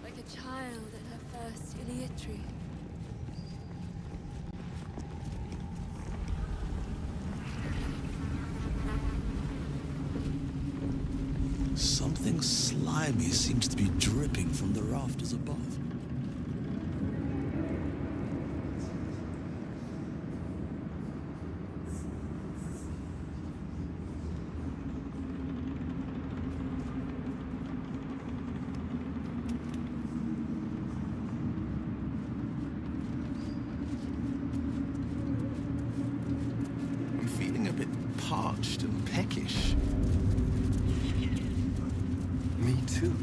Like a child at her first Iliitri. Something slimy seems to be dripping from the rafters above. I'm feeling a bit parched and peckish. Me too.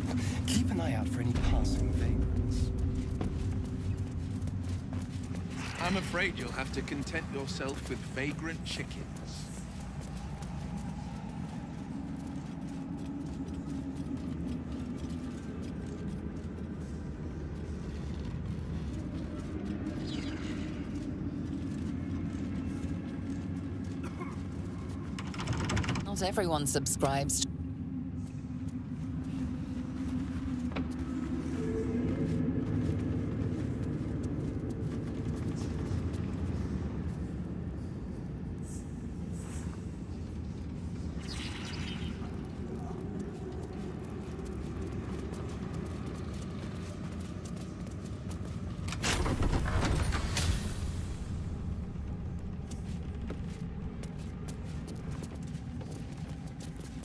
Keep an eye out for any passing vagrants. I'm afraid you'll have to content yourself with vagrant chickens. Not everyone subscribes.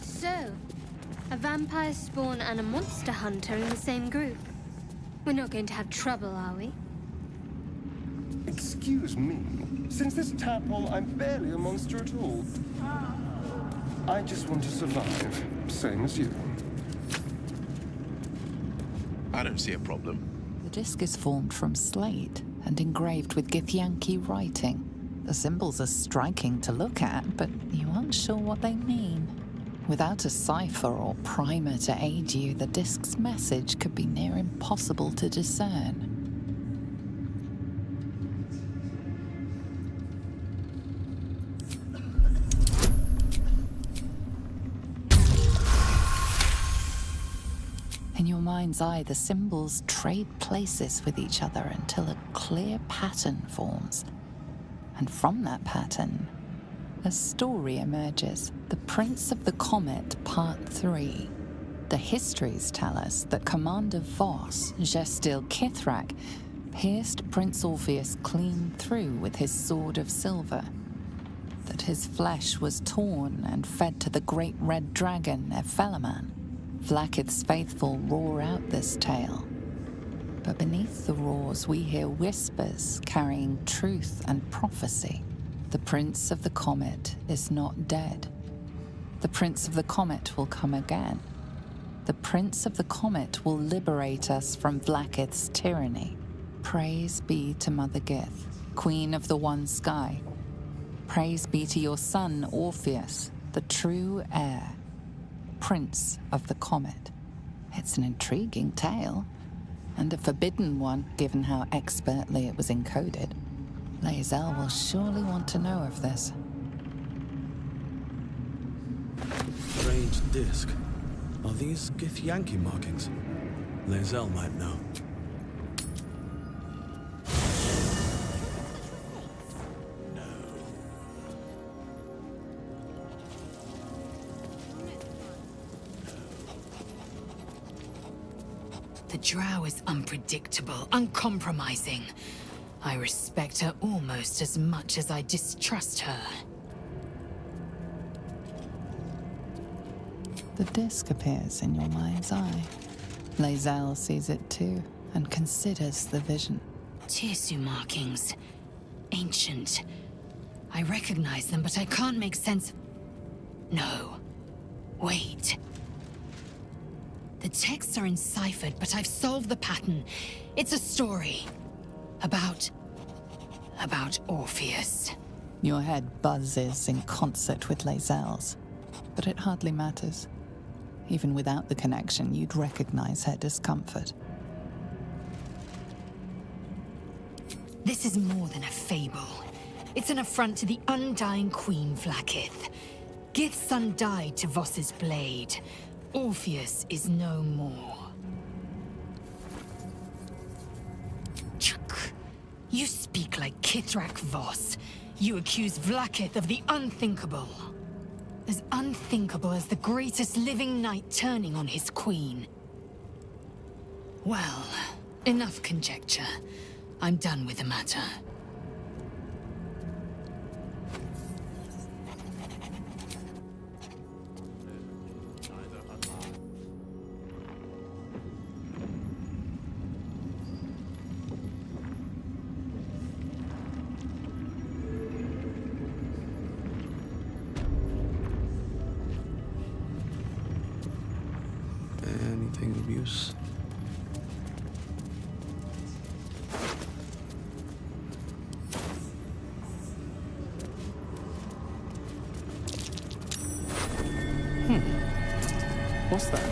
So, a vampire spawn and a monster hunter in the same group. We're not going to have trouble, are we? Excuse me. Since this tadpole, I'm barely a monster at all. I just want to survive, same as you. I don't see a problem. The disc is formed from slate and engraved with Githyanki writing. The symbols are striking to look at, but you aren't sure what they mean. Without a cipher or primer to aid you, the disc's message could be near impossible to discern. In your mind's eye, the symbols trade places with each other until a clear pattern forms. And from that pattern, a story emerges. The Prince of the Comet, Part 3. The histories tell us that Commander Voss, Gestil Kithrak, pierced Prince Orpheus clean through with his sword of silver. That his flesh was torn and fed to the great red dragon, Nephelaman. Vlaakith's faithful roar out this tale. But beneath the roars we hear whispers carrying truth and prophecy. The Prince of the Comet is not dead. The Prince of the Comet will come again. The Prince of the Comet will liberate us from Vlaakith's tyranny. Praise be to Mother Gith, Queen of the One Sky. Praise be to your son, Orpheus, the true heir, Prince of the Comet. It's an intriguing tale, and a forbidden one, given how expertly it was encoded. Lae'zel will surely want to know of this. Strange disc. Are these Githyanki markings? Lae'zel might know. The Drow is unpredictable, uncompromising. I respect her almost as much as I distrust her. The disc appears in your mind's eye. Lae'zel sees it too, and considers the vision. Tirsu markings. Ancient. I recognize them, but I can't make sense of... No. Wait. The texts are enciphered, but I've solved the pattern. It's a story. About Orpheus. Your head buzzes in concert with Lae'zel's, but it hardly matters. Even without the connection, you'd recognize her discomfort. This is more than a fable. It's an affront to the undying Queen Vlaakith. Gith's son died to Voss's blade. Orpheus is no more. You speak like Kithrak Voss. You accuse Vlaakith of the unthinkable. As unthinkable as the greatest living knight turning on his queen. Well, enough conjecture. I'm done with the matter. Anything of use? What's that?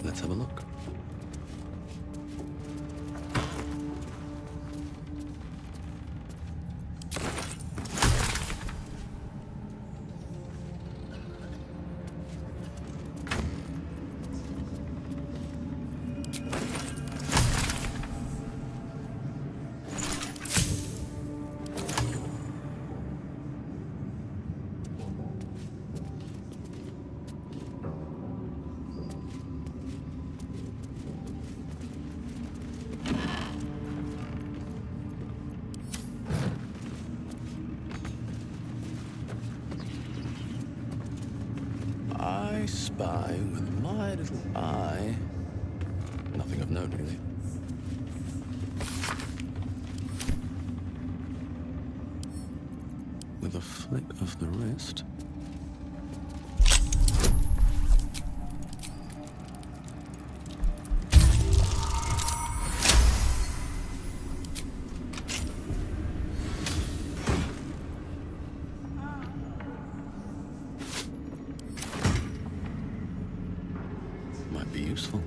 Let's have a look. I spy with my little eye? Nothing of note, really. With a flick of the wrist. Might be useful.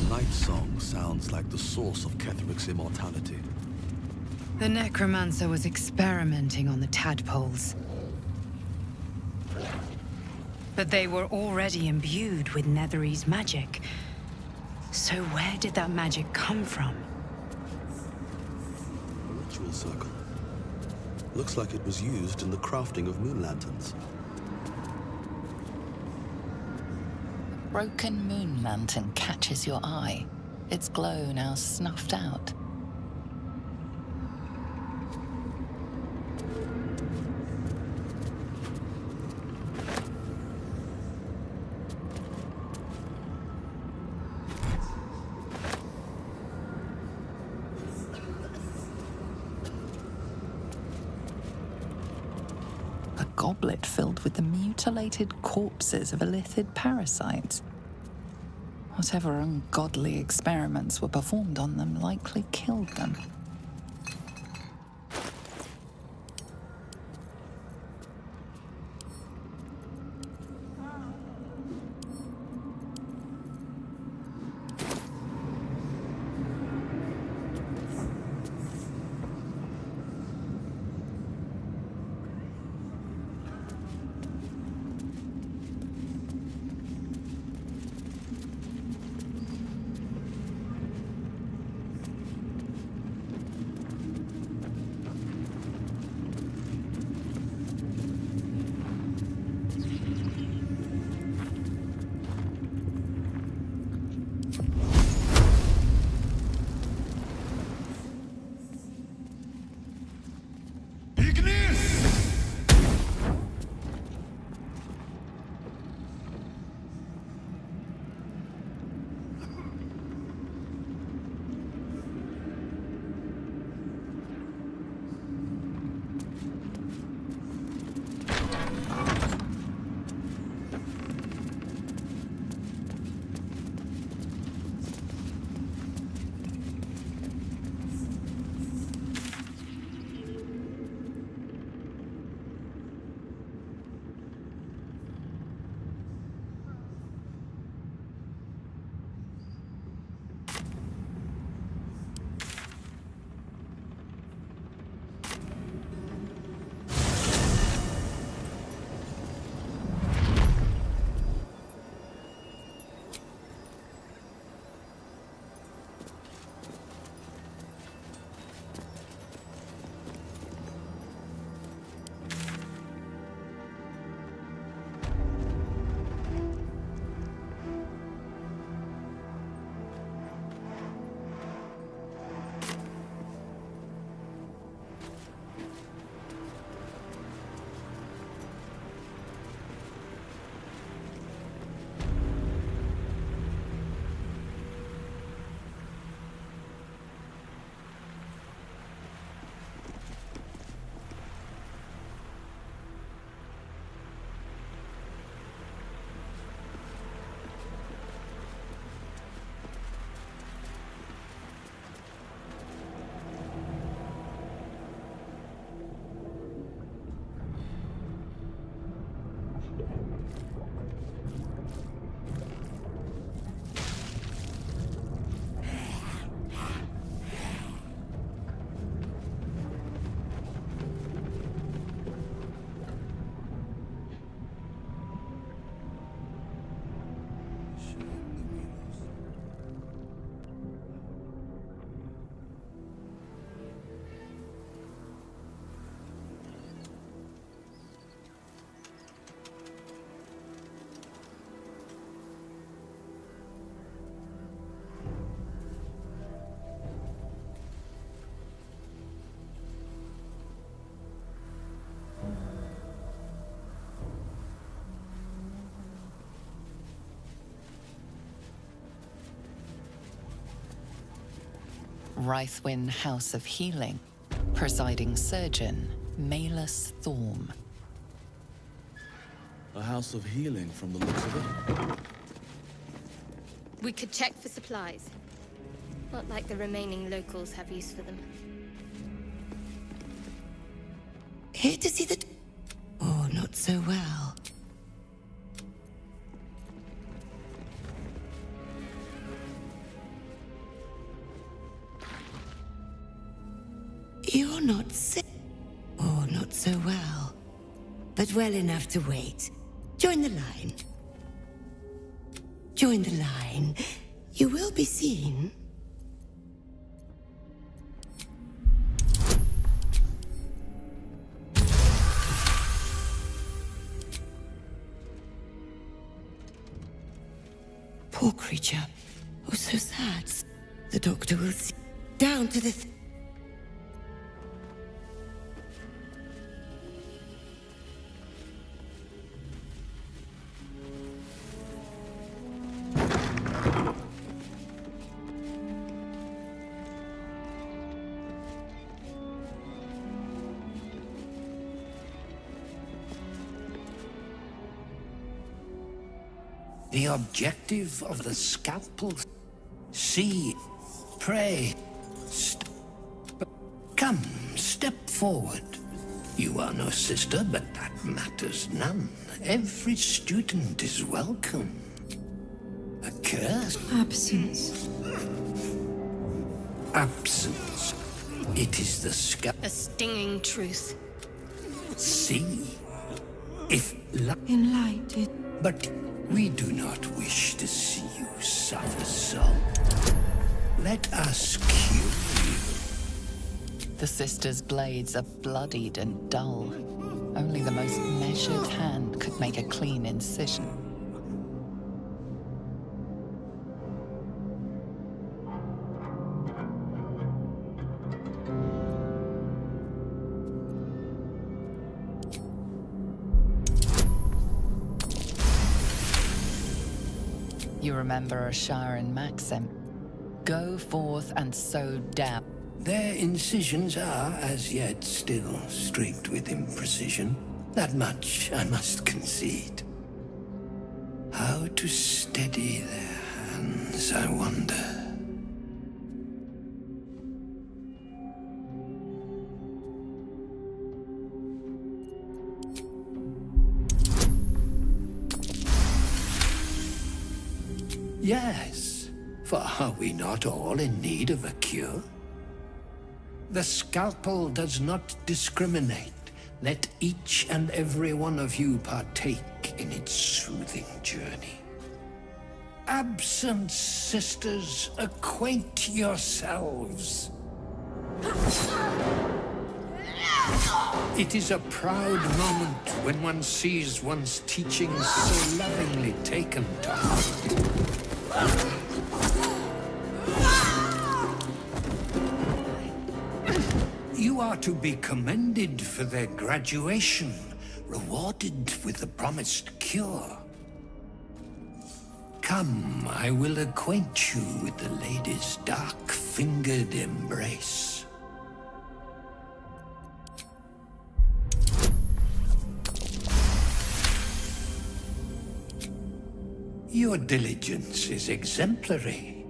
Night song sounds like the source of Ketheric's immortality. The necromancer was experimenting on the tadpoles. But they were already imbued with Nethery's magic. So where did that magic come from? A ritual circle. Looks like it was used in the crafting of moon lanterns. Broken moon lantern catches your eye. Its glow now snuffed out. A goblet filled with the mutilated corpses of illithid parasites. Whatever ungodly experiments were performed on them likely killed them. Wraithwyn House of Healing. Presiding surgeon, Malus Thorm. A house of healing from the looks of it. We could check for supplies. Not like the remaining locals have use for them. Here to see the... Oh, not so well. You're not sick. Oh, not so well. But well enough to wait. Join the line. Join the line. You will be seen. Poor creature. Oh, so sad. The doctor will see. Down to the... The objective of the scalpel. See, pray. Come, step forward. You are no sister, but that matters none. Every student is welcome. A curse. Absence. Absence. It is the A stinging truth. See, if enlightened. But we do not wish to see you suffer so. Let us cure you. The sisters' blades are bloodied and dull. Only the most measured hand could make a clean incision. You remember Ashar and Maxim. Go forth and sow doubt. Their incisions are, as yet, still streaked with imprecision. That much I must concede. How to steady their hands, I wonder. Yes, for are we not all in need of a cure? The scalpel does not discriminate. Let each and every one of you partake in its soothing journey. Absent sisters, acquaint yourselves. It is a proud moment when one sees one's teachings so lovingly taken to heart. You are to be commended for their graduation, rewarded with the promised cure. Come, I will acquaint you with the lady's dark-fingered embrace. Your diligence is exemplary.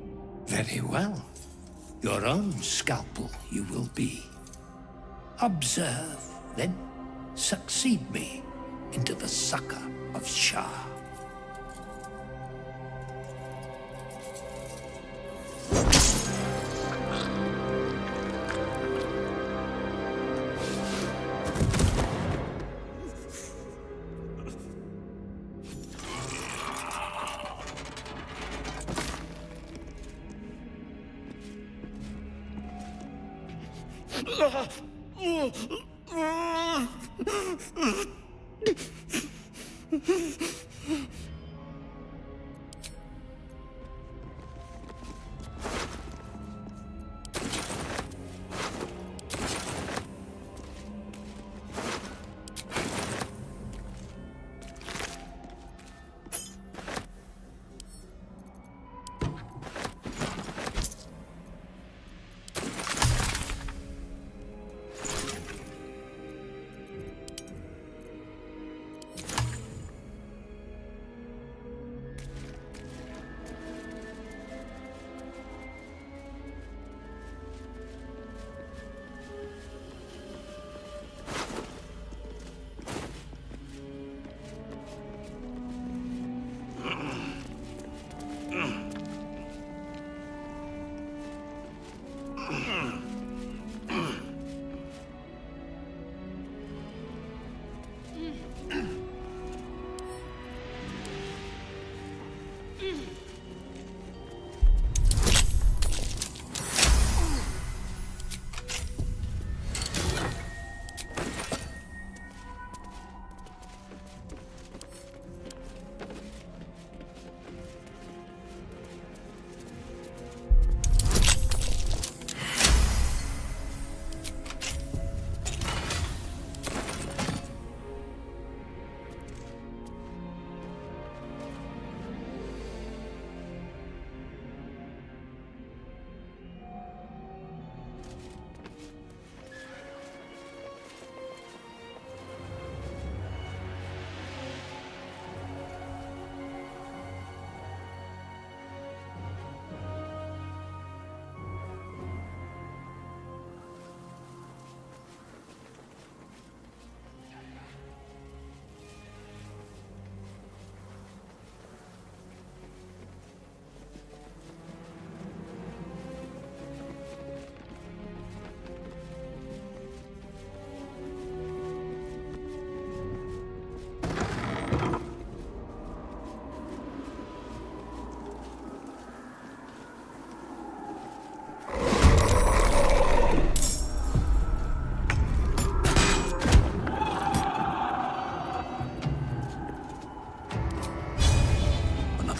Very well. Your own scalpel you will be. Observe, then succeed me into the succor of Shah.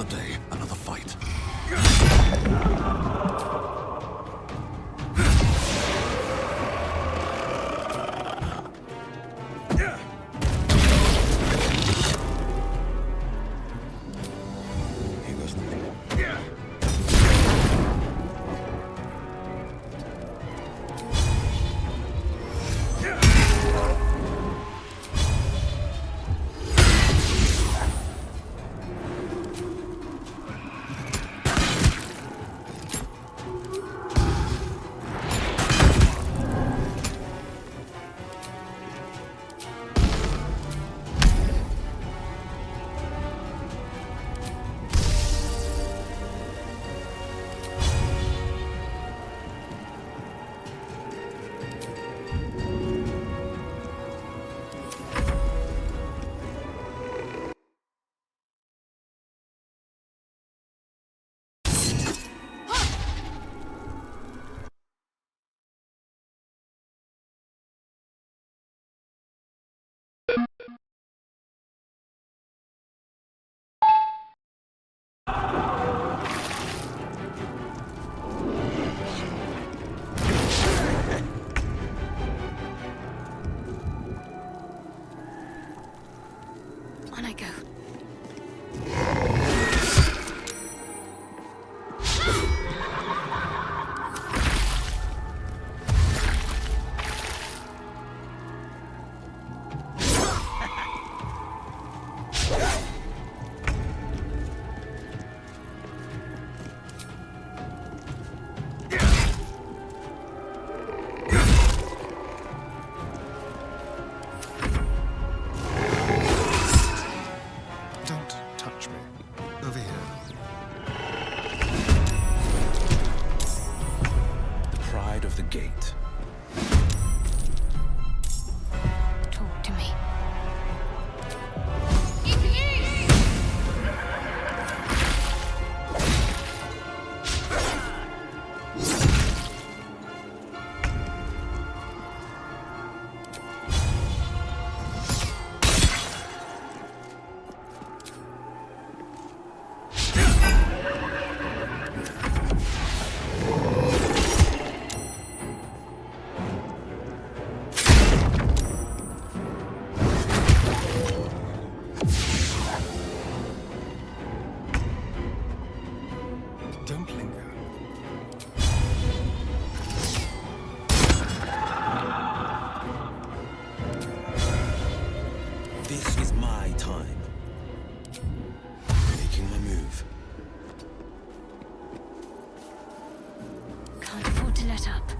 day, another fight. Here goes nothing. On I go. Don't touch me. Over here. The pride of the gate. Talk to me. Don't linger. This is my time. Making my move. Can't afford to let up.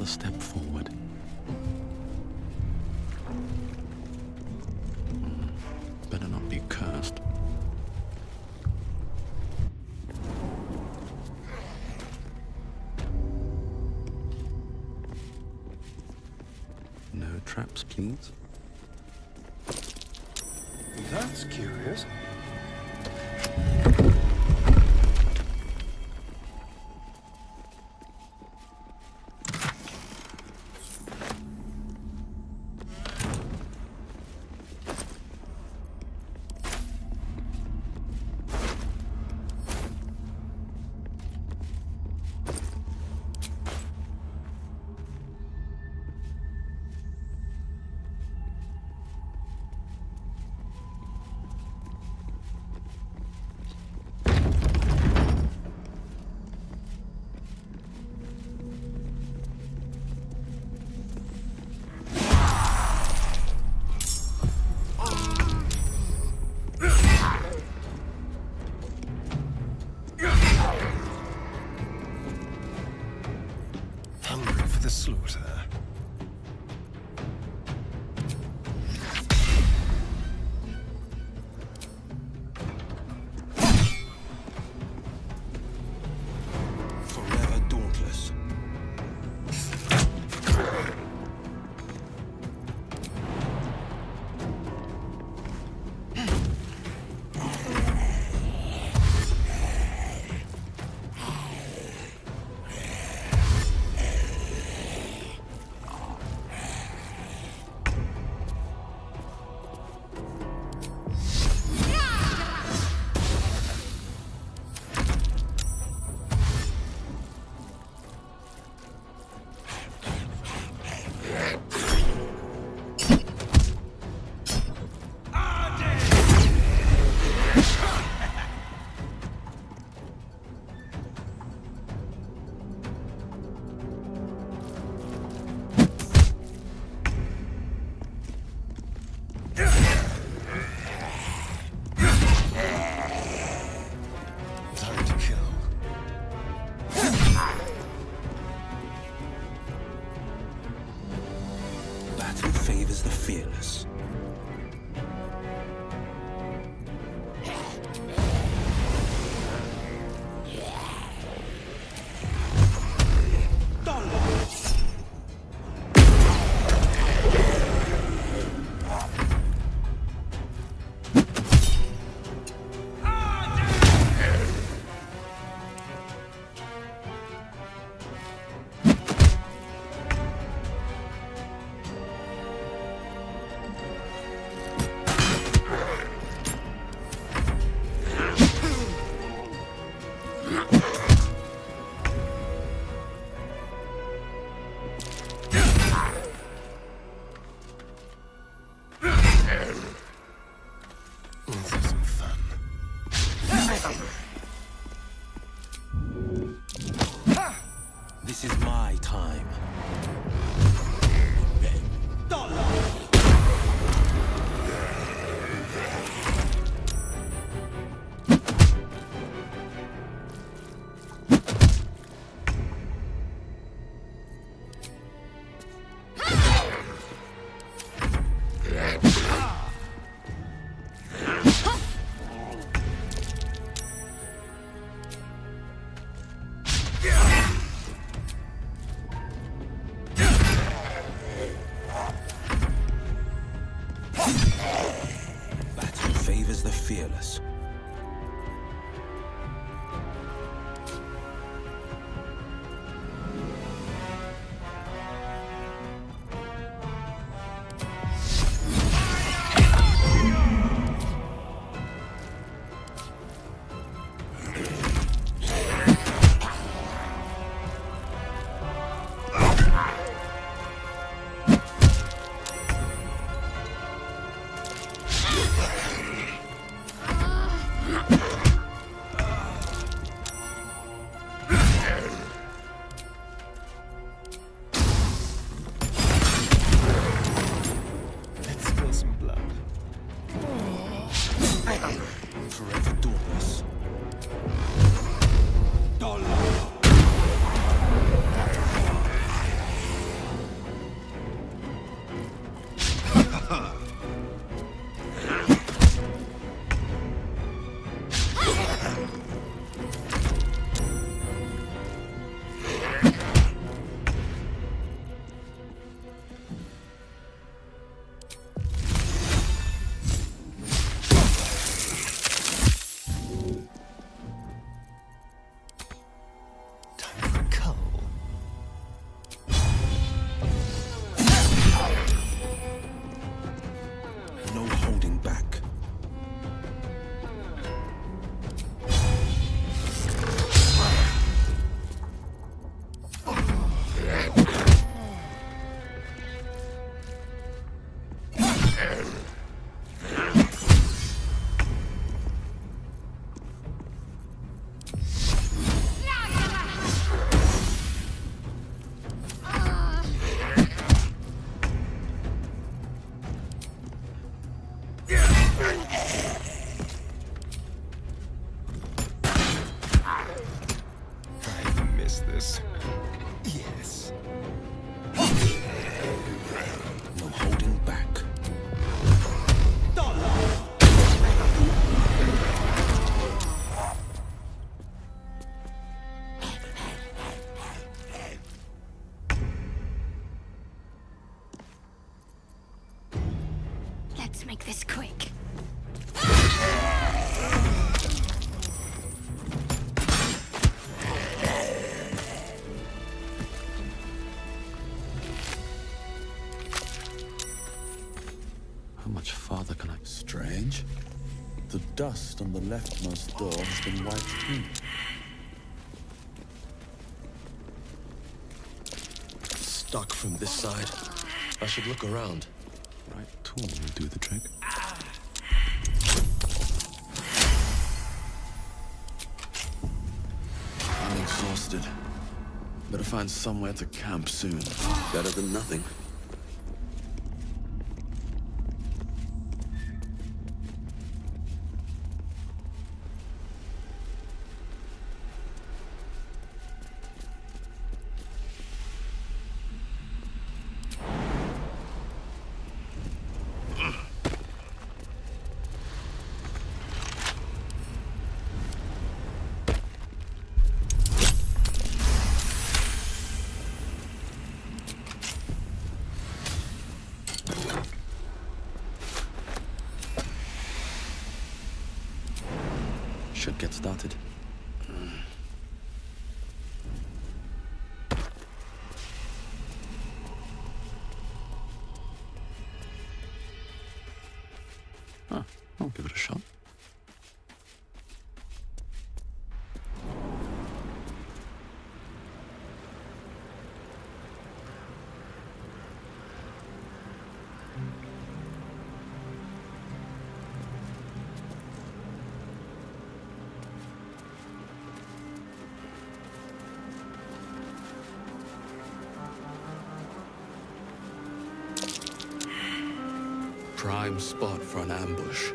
another step forward. Better not be cursed. No traps, please. That's curious. Hungry for the slaughter. Forever dauntless. Time to kill. Battle favors the fearless. Let's have some fun. This is my time. Battle favors the fearless. this. Yes. No holding back. Let's make this quick. How much farther can I? Strange. The dust on the leftmost door has been wiped clean. Stuck from this side. I should look around. Right tool will do the trick. I'm exhausted. Better find somewhere to camp soon. Better than nothing. Should get started. I'll give it a shot. Prime spot for an ambush.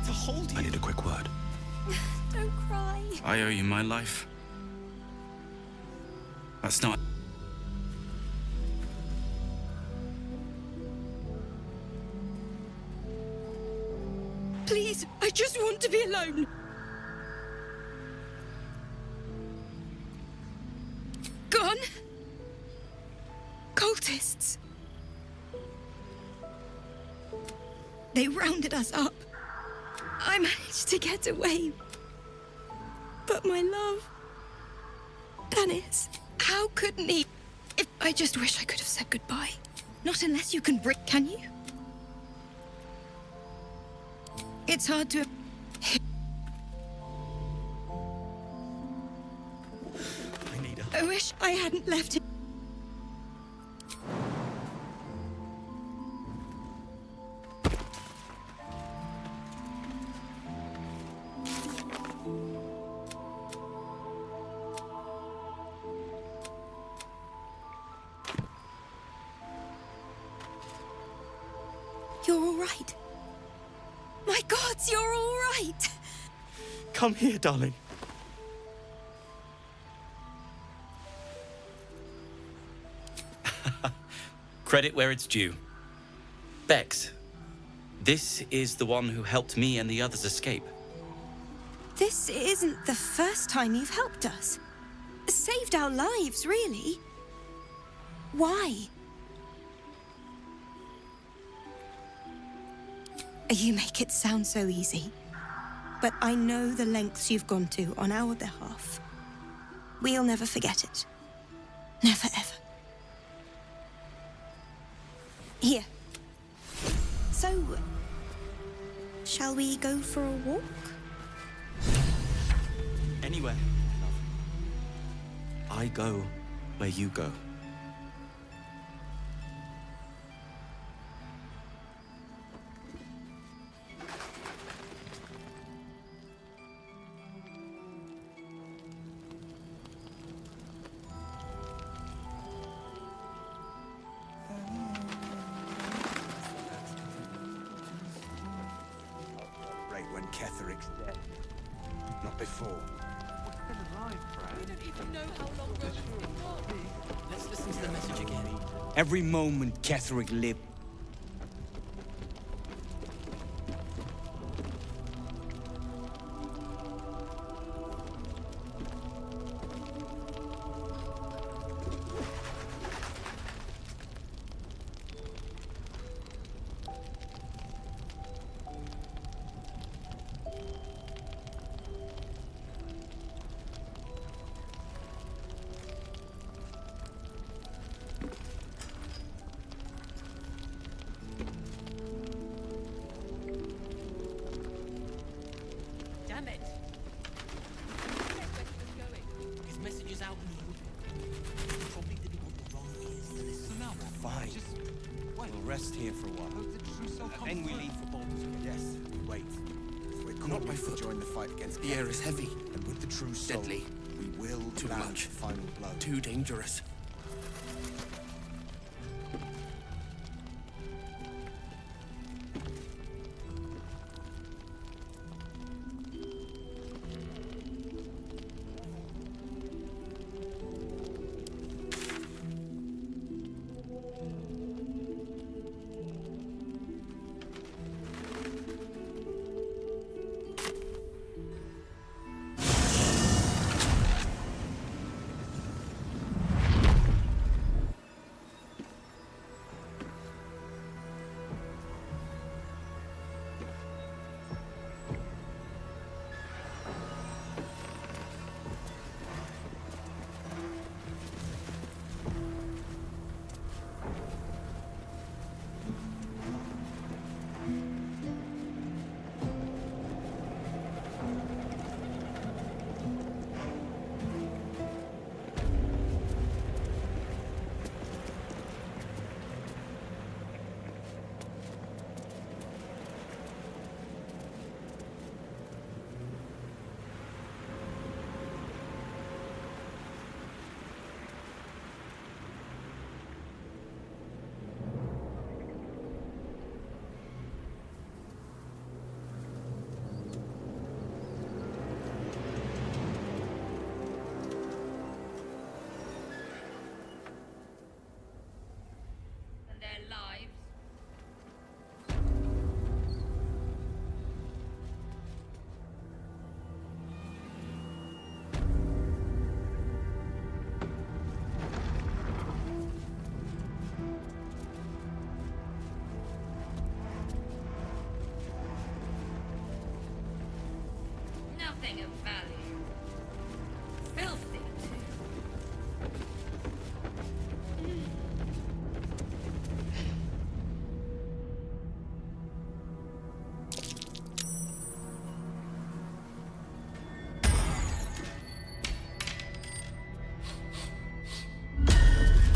To hold you. I need a quick word. Don't cry. I owe you my life. That's not... Please, I just want to be alone. Gone? Cultists. They rounded us up. I managed to get away. But my love... Dennis, how couldn't he... I just wish I could have said goodbye. Not unless you can can you? It's hard to... I wish I hadn't left him. You're all right. My gods, you're all right. Come here, darling. Credit where it's due. Bex, this is the one who helped me and the others escape. This isn't the first time you've helped us. Saved our lives, really. Why? You make it sound so easy. But I know the lengths you've gone to on our behalf. We'll never forget it. Never, ever. Here. So, shall we go for a walk? Anywhere, love. I go where you go. Right when Ketheric's dead. Not before. We don't even know how long Roman's been gone. Let's listen to the message again. Every moment Ketheric lived. Damn it! Check where he was going. His message is out in the wood. He probably didn't want the wrong ears to listen. So now we're Fine. We'll rest here for a while. Then we leave for Baldur's Gate. Yes, wait. If we're caught before join the fight against The air is heavy. and with the true soul, Deadly. we will Too land much. the final blow. Too dangerous. Nothing of value. Filthy,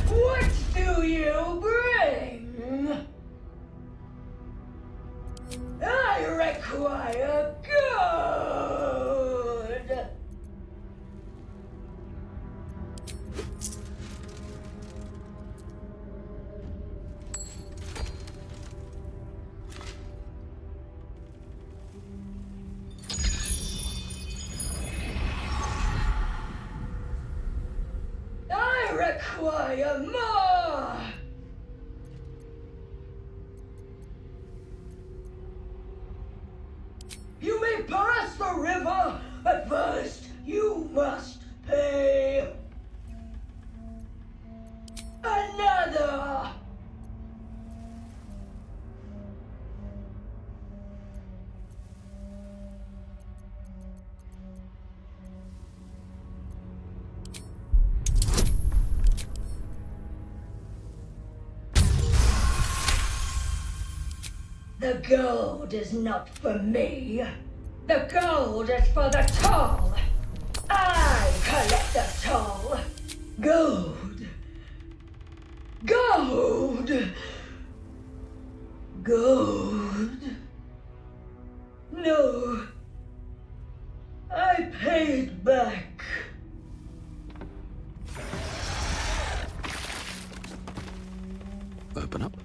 What do you bring? I require good. I require more. You may pass the river The gold is not for me. The gold is for the toll. I collect the toll. Gold. Gold. Gold. No. I pay it back. Open up.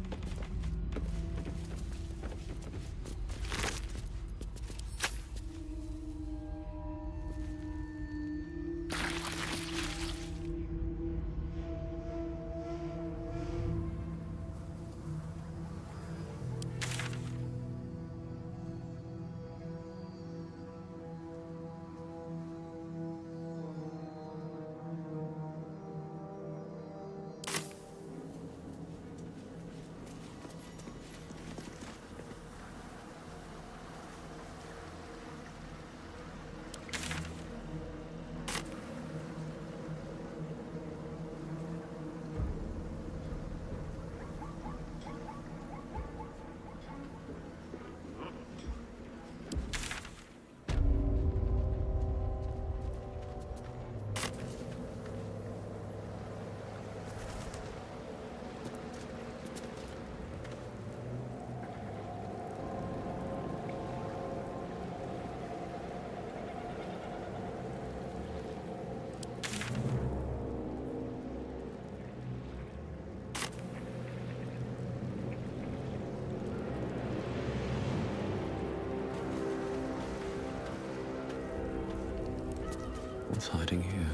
What's hiding here?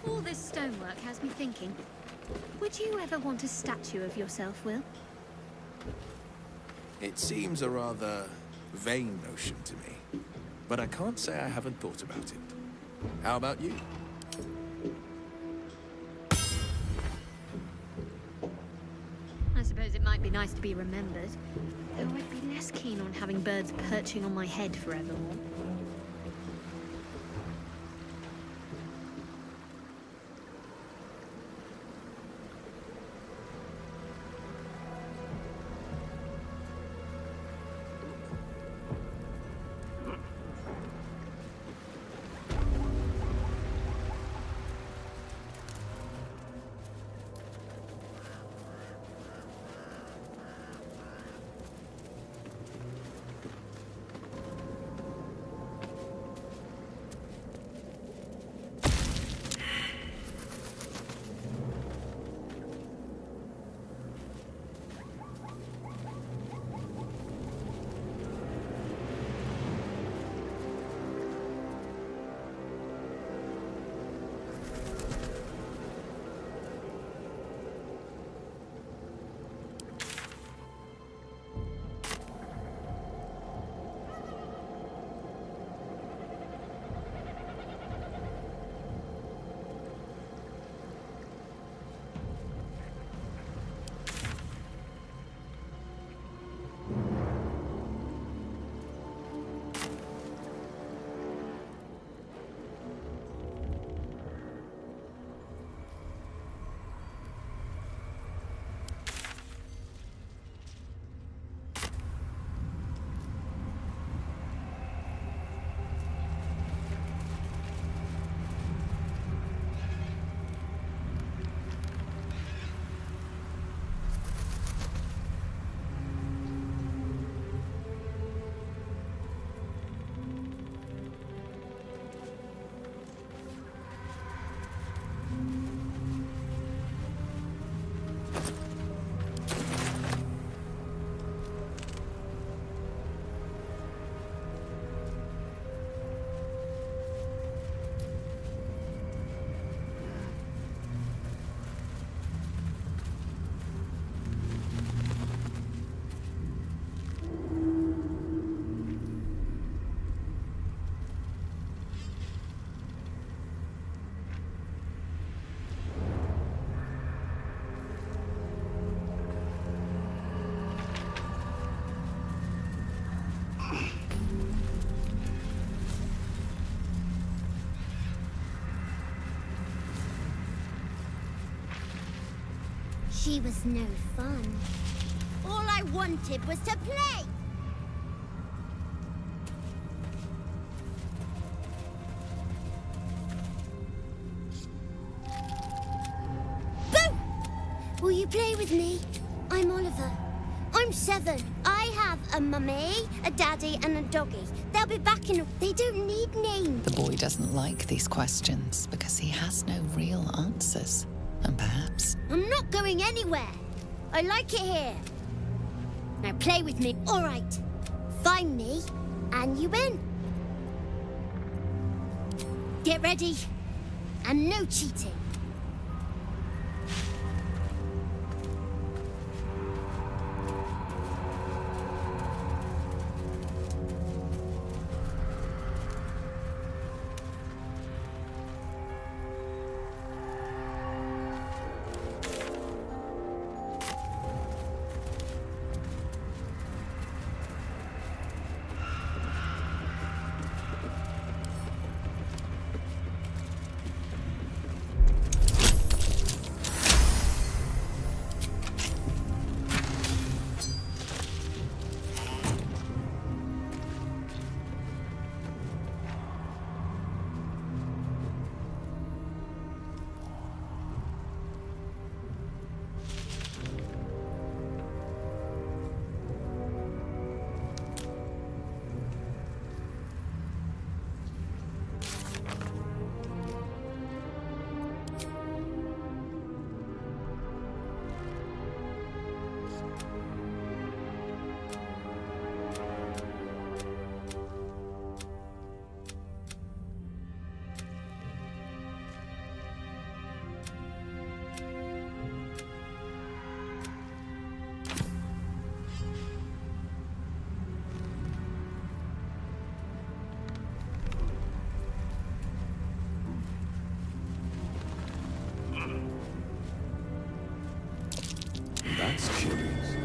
All this stonework has me thinking. Would you ever want a statue of yourself, Will? It seems a rather vain notion to me, but I can't say I haven't thought about it. How about you? I suppose it might be nice to be remembered, though I'd be less keen on having birds perching on my head forevermore. She was no fun. All I wanted was to play. Boo! Will you play with me? I'm Oliver. I'm 7. I have a mummy, a daddy, and a doggy. They'll be back in. They don't need names. The boy doesn't like these questions because he has no real answers. And perhaps... I'm not going anywhere. I like it here. Now play with me. All right. Find me, and you win. Get ready, and no cheating. That's curious.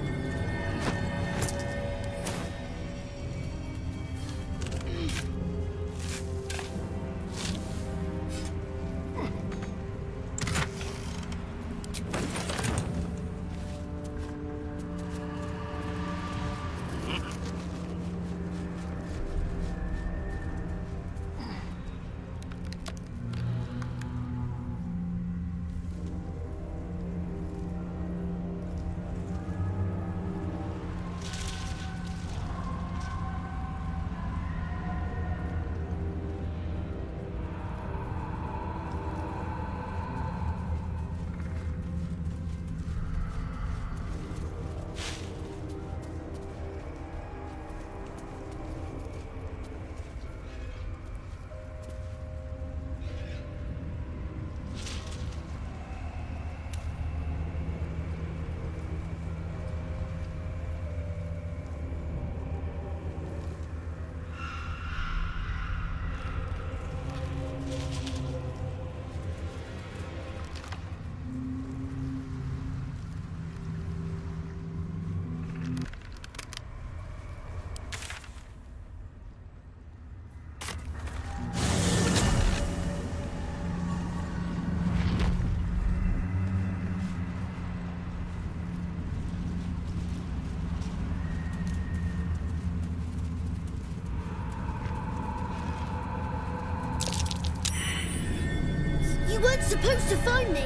You weren't supposed to find me.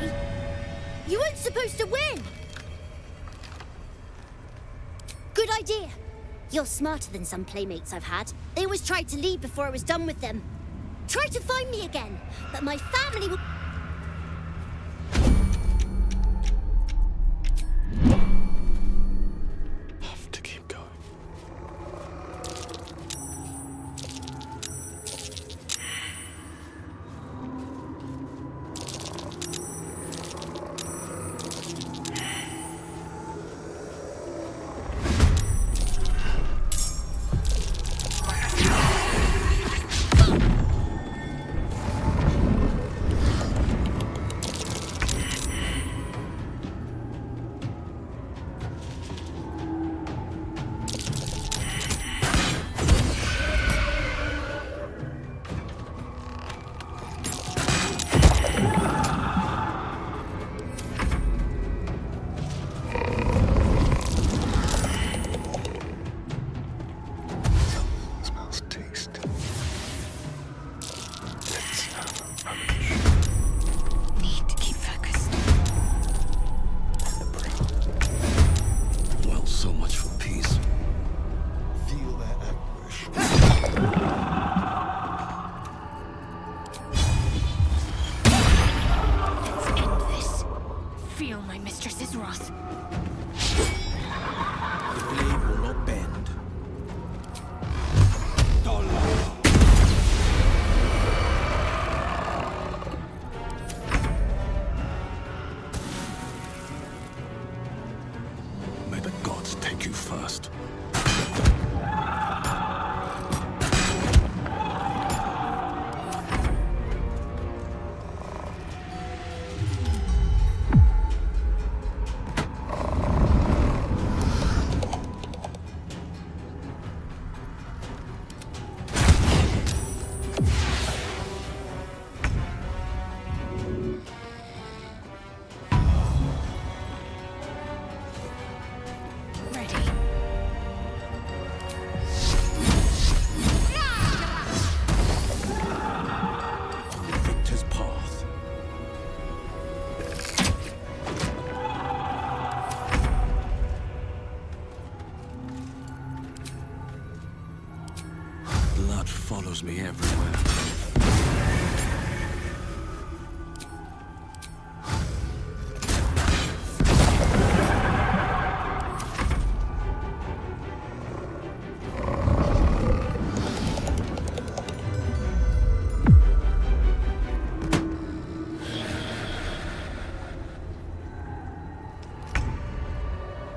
You weren't supposed to win. Good idea. You're smarter than some playmates I've had. They always tried to leave before I was done with them. Try to find me again, but my family will... Have to keep going. my mistress's wrath. The blade will not bend. May the gods take you first. Blood follows me everywhere.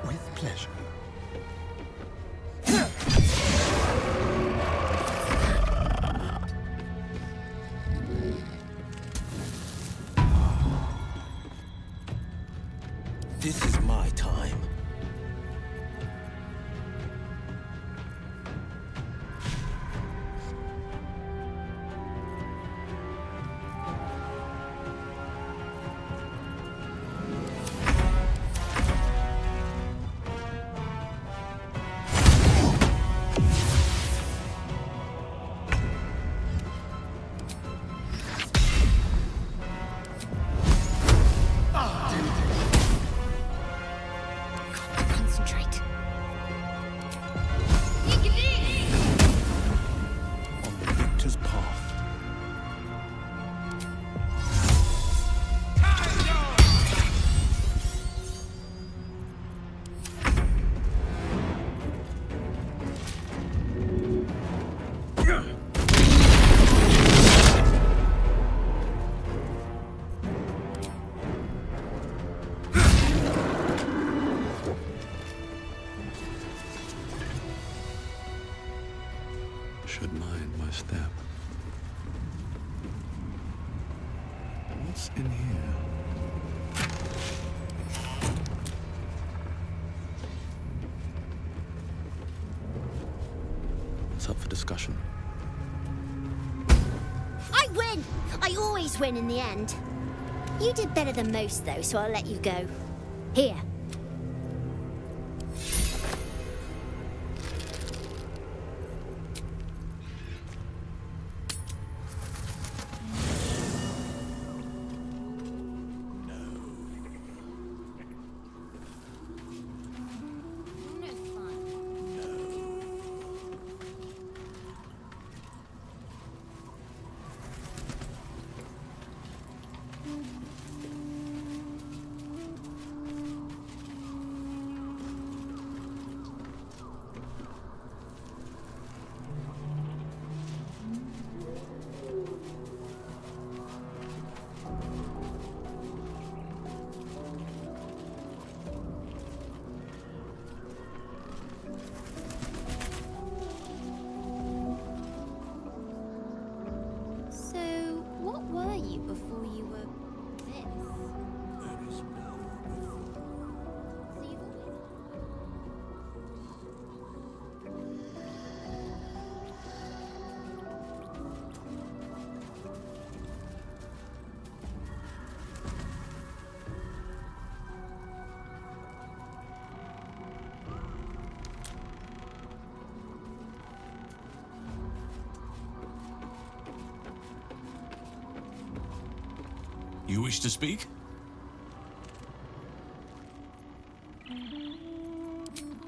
With pleasure. This is my time. Concentrate. On the victor's path. Should mind my step. What's in here? It's up for discussion. I win! I always win in the end. You did better than most, though, so I'll let you go. Here. So, what were you before you were this? You wish to speak?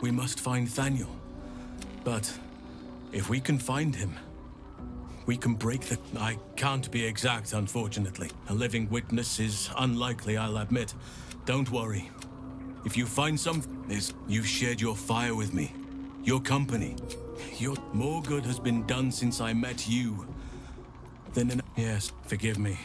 We must find Thaniel. But if we can find him, we can break the... I can't be exact, unfortunately. A living witness is unlikely, I'll admit. Don't worry. If you find you've shared your fire with me. Your company. More good has been done since I met you than Yes, forgive me.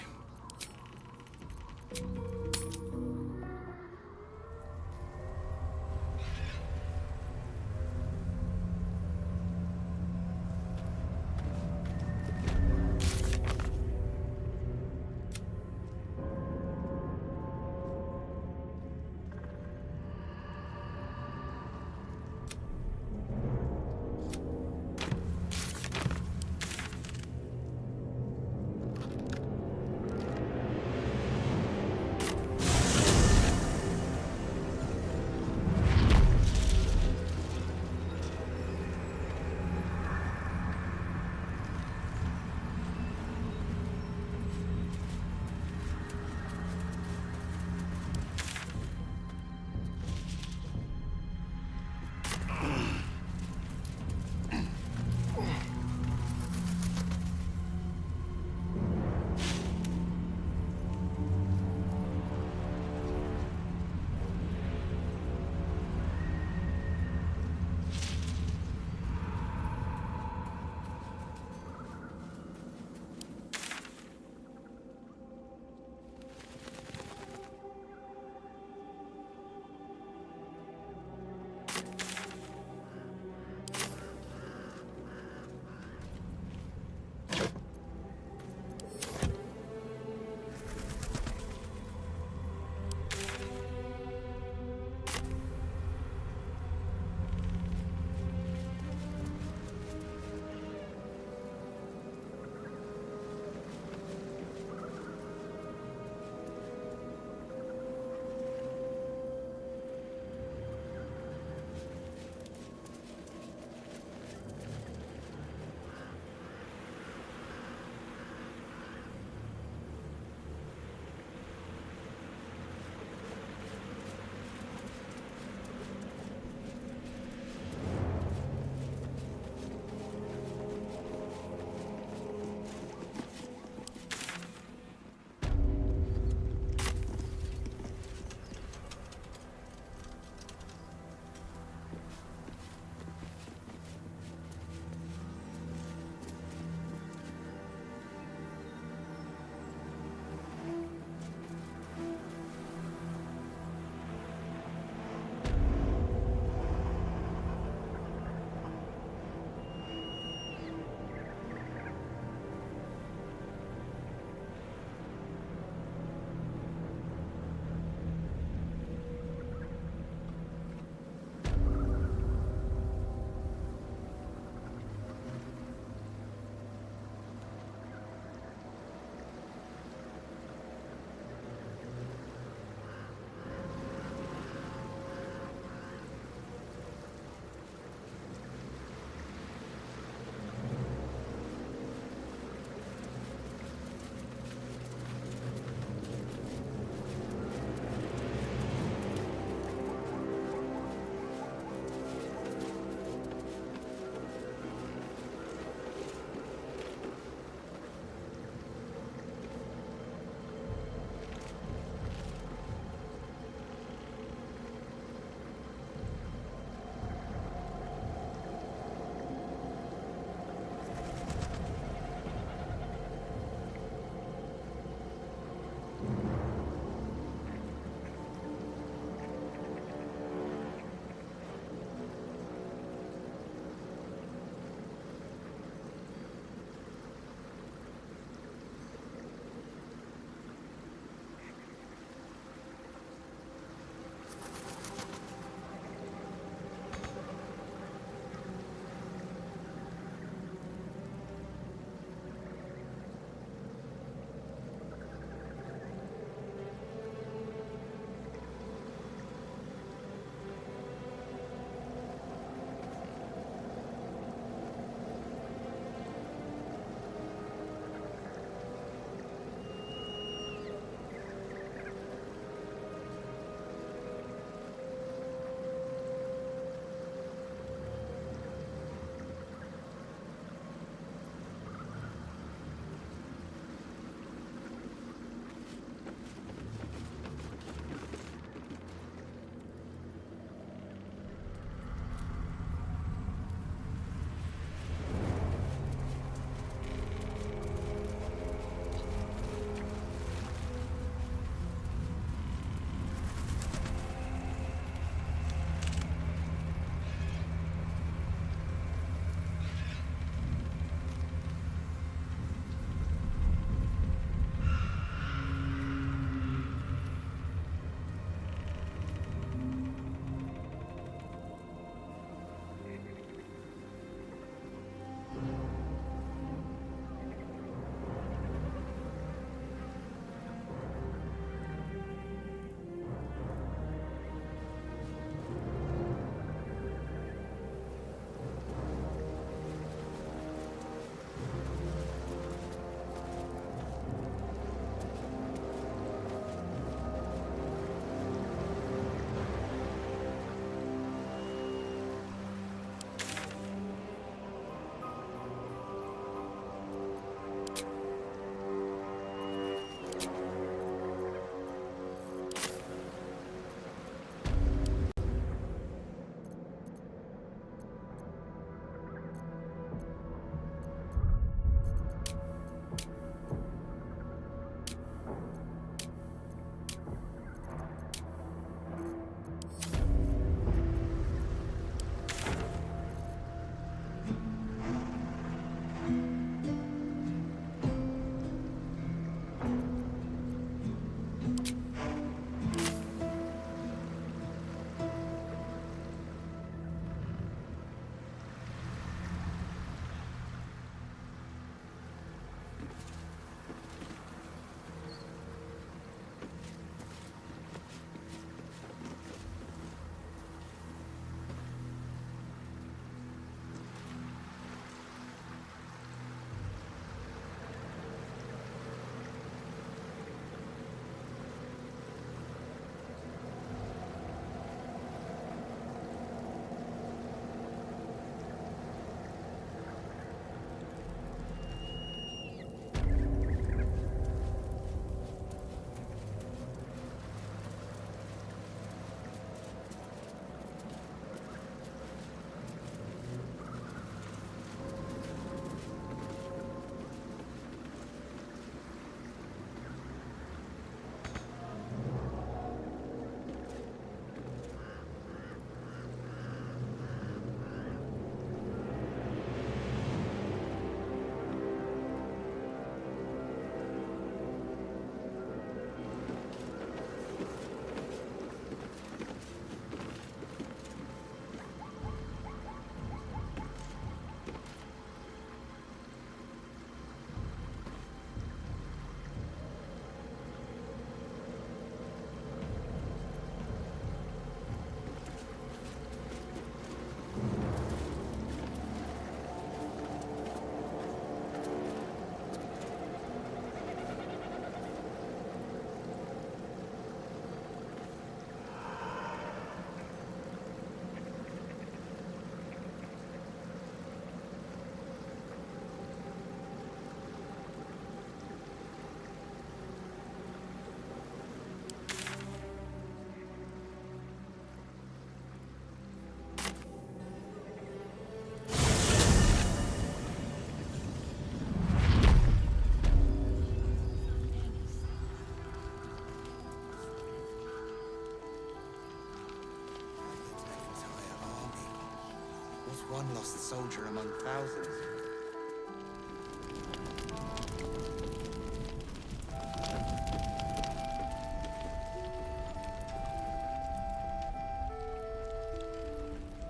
one lost soldier among thousands.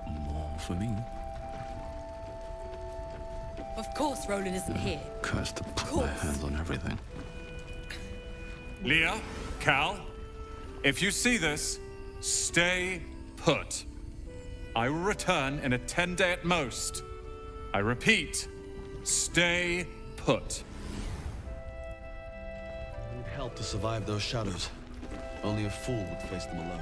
More for me. Of course Roland isn't here. Cursed to put my hands on everything. Leah, Cal, if you see this, stay put. I will return in a 10-day at most. I repeat, stay put. I need help to survive those shadows. Only a fool would face them alone.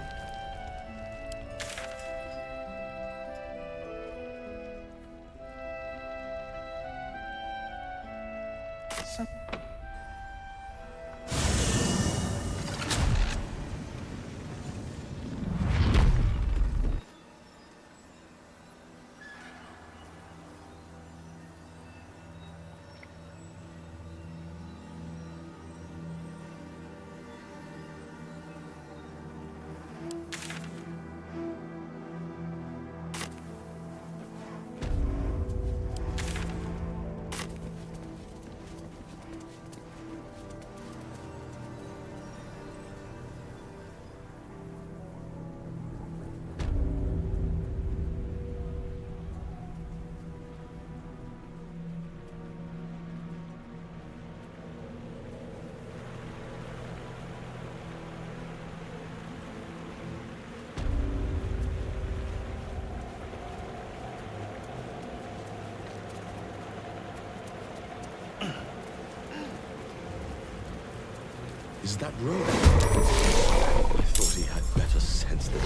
Is that Roland? I thought he had better sense than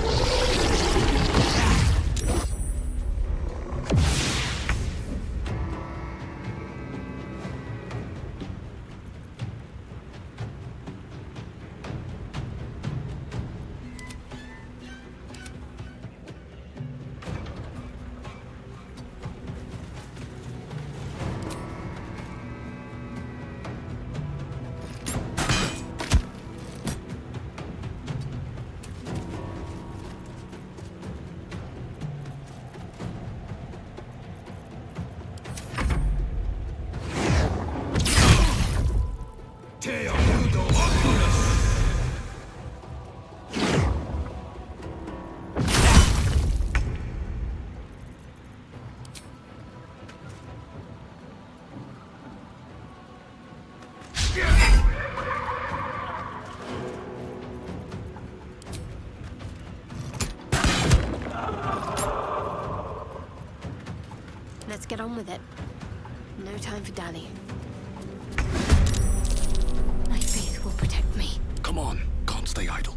Let's get on with it. No time for dallying. My faith will protect me. Come on, can't stay idle.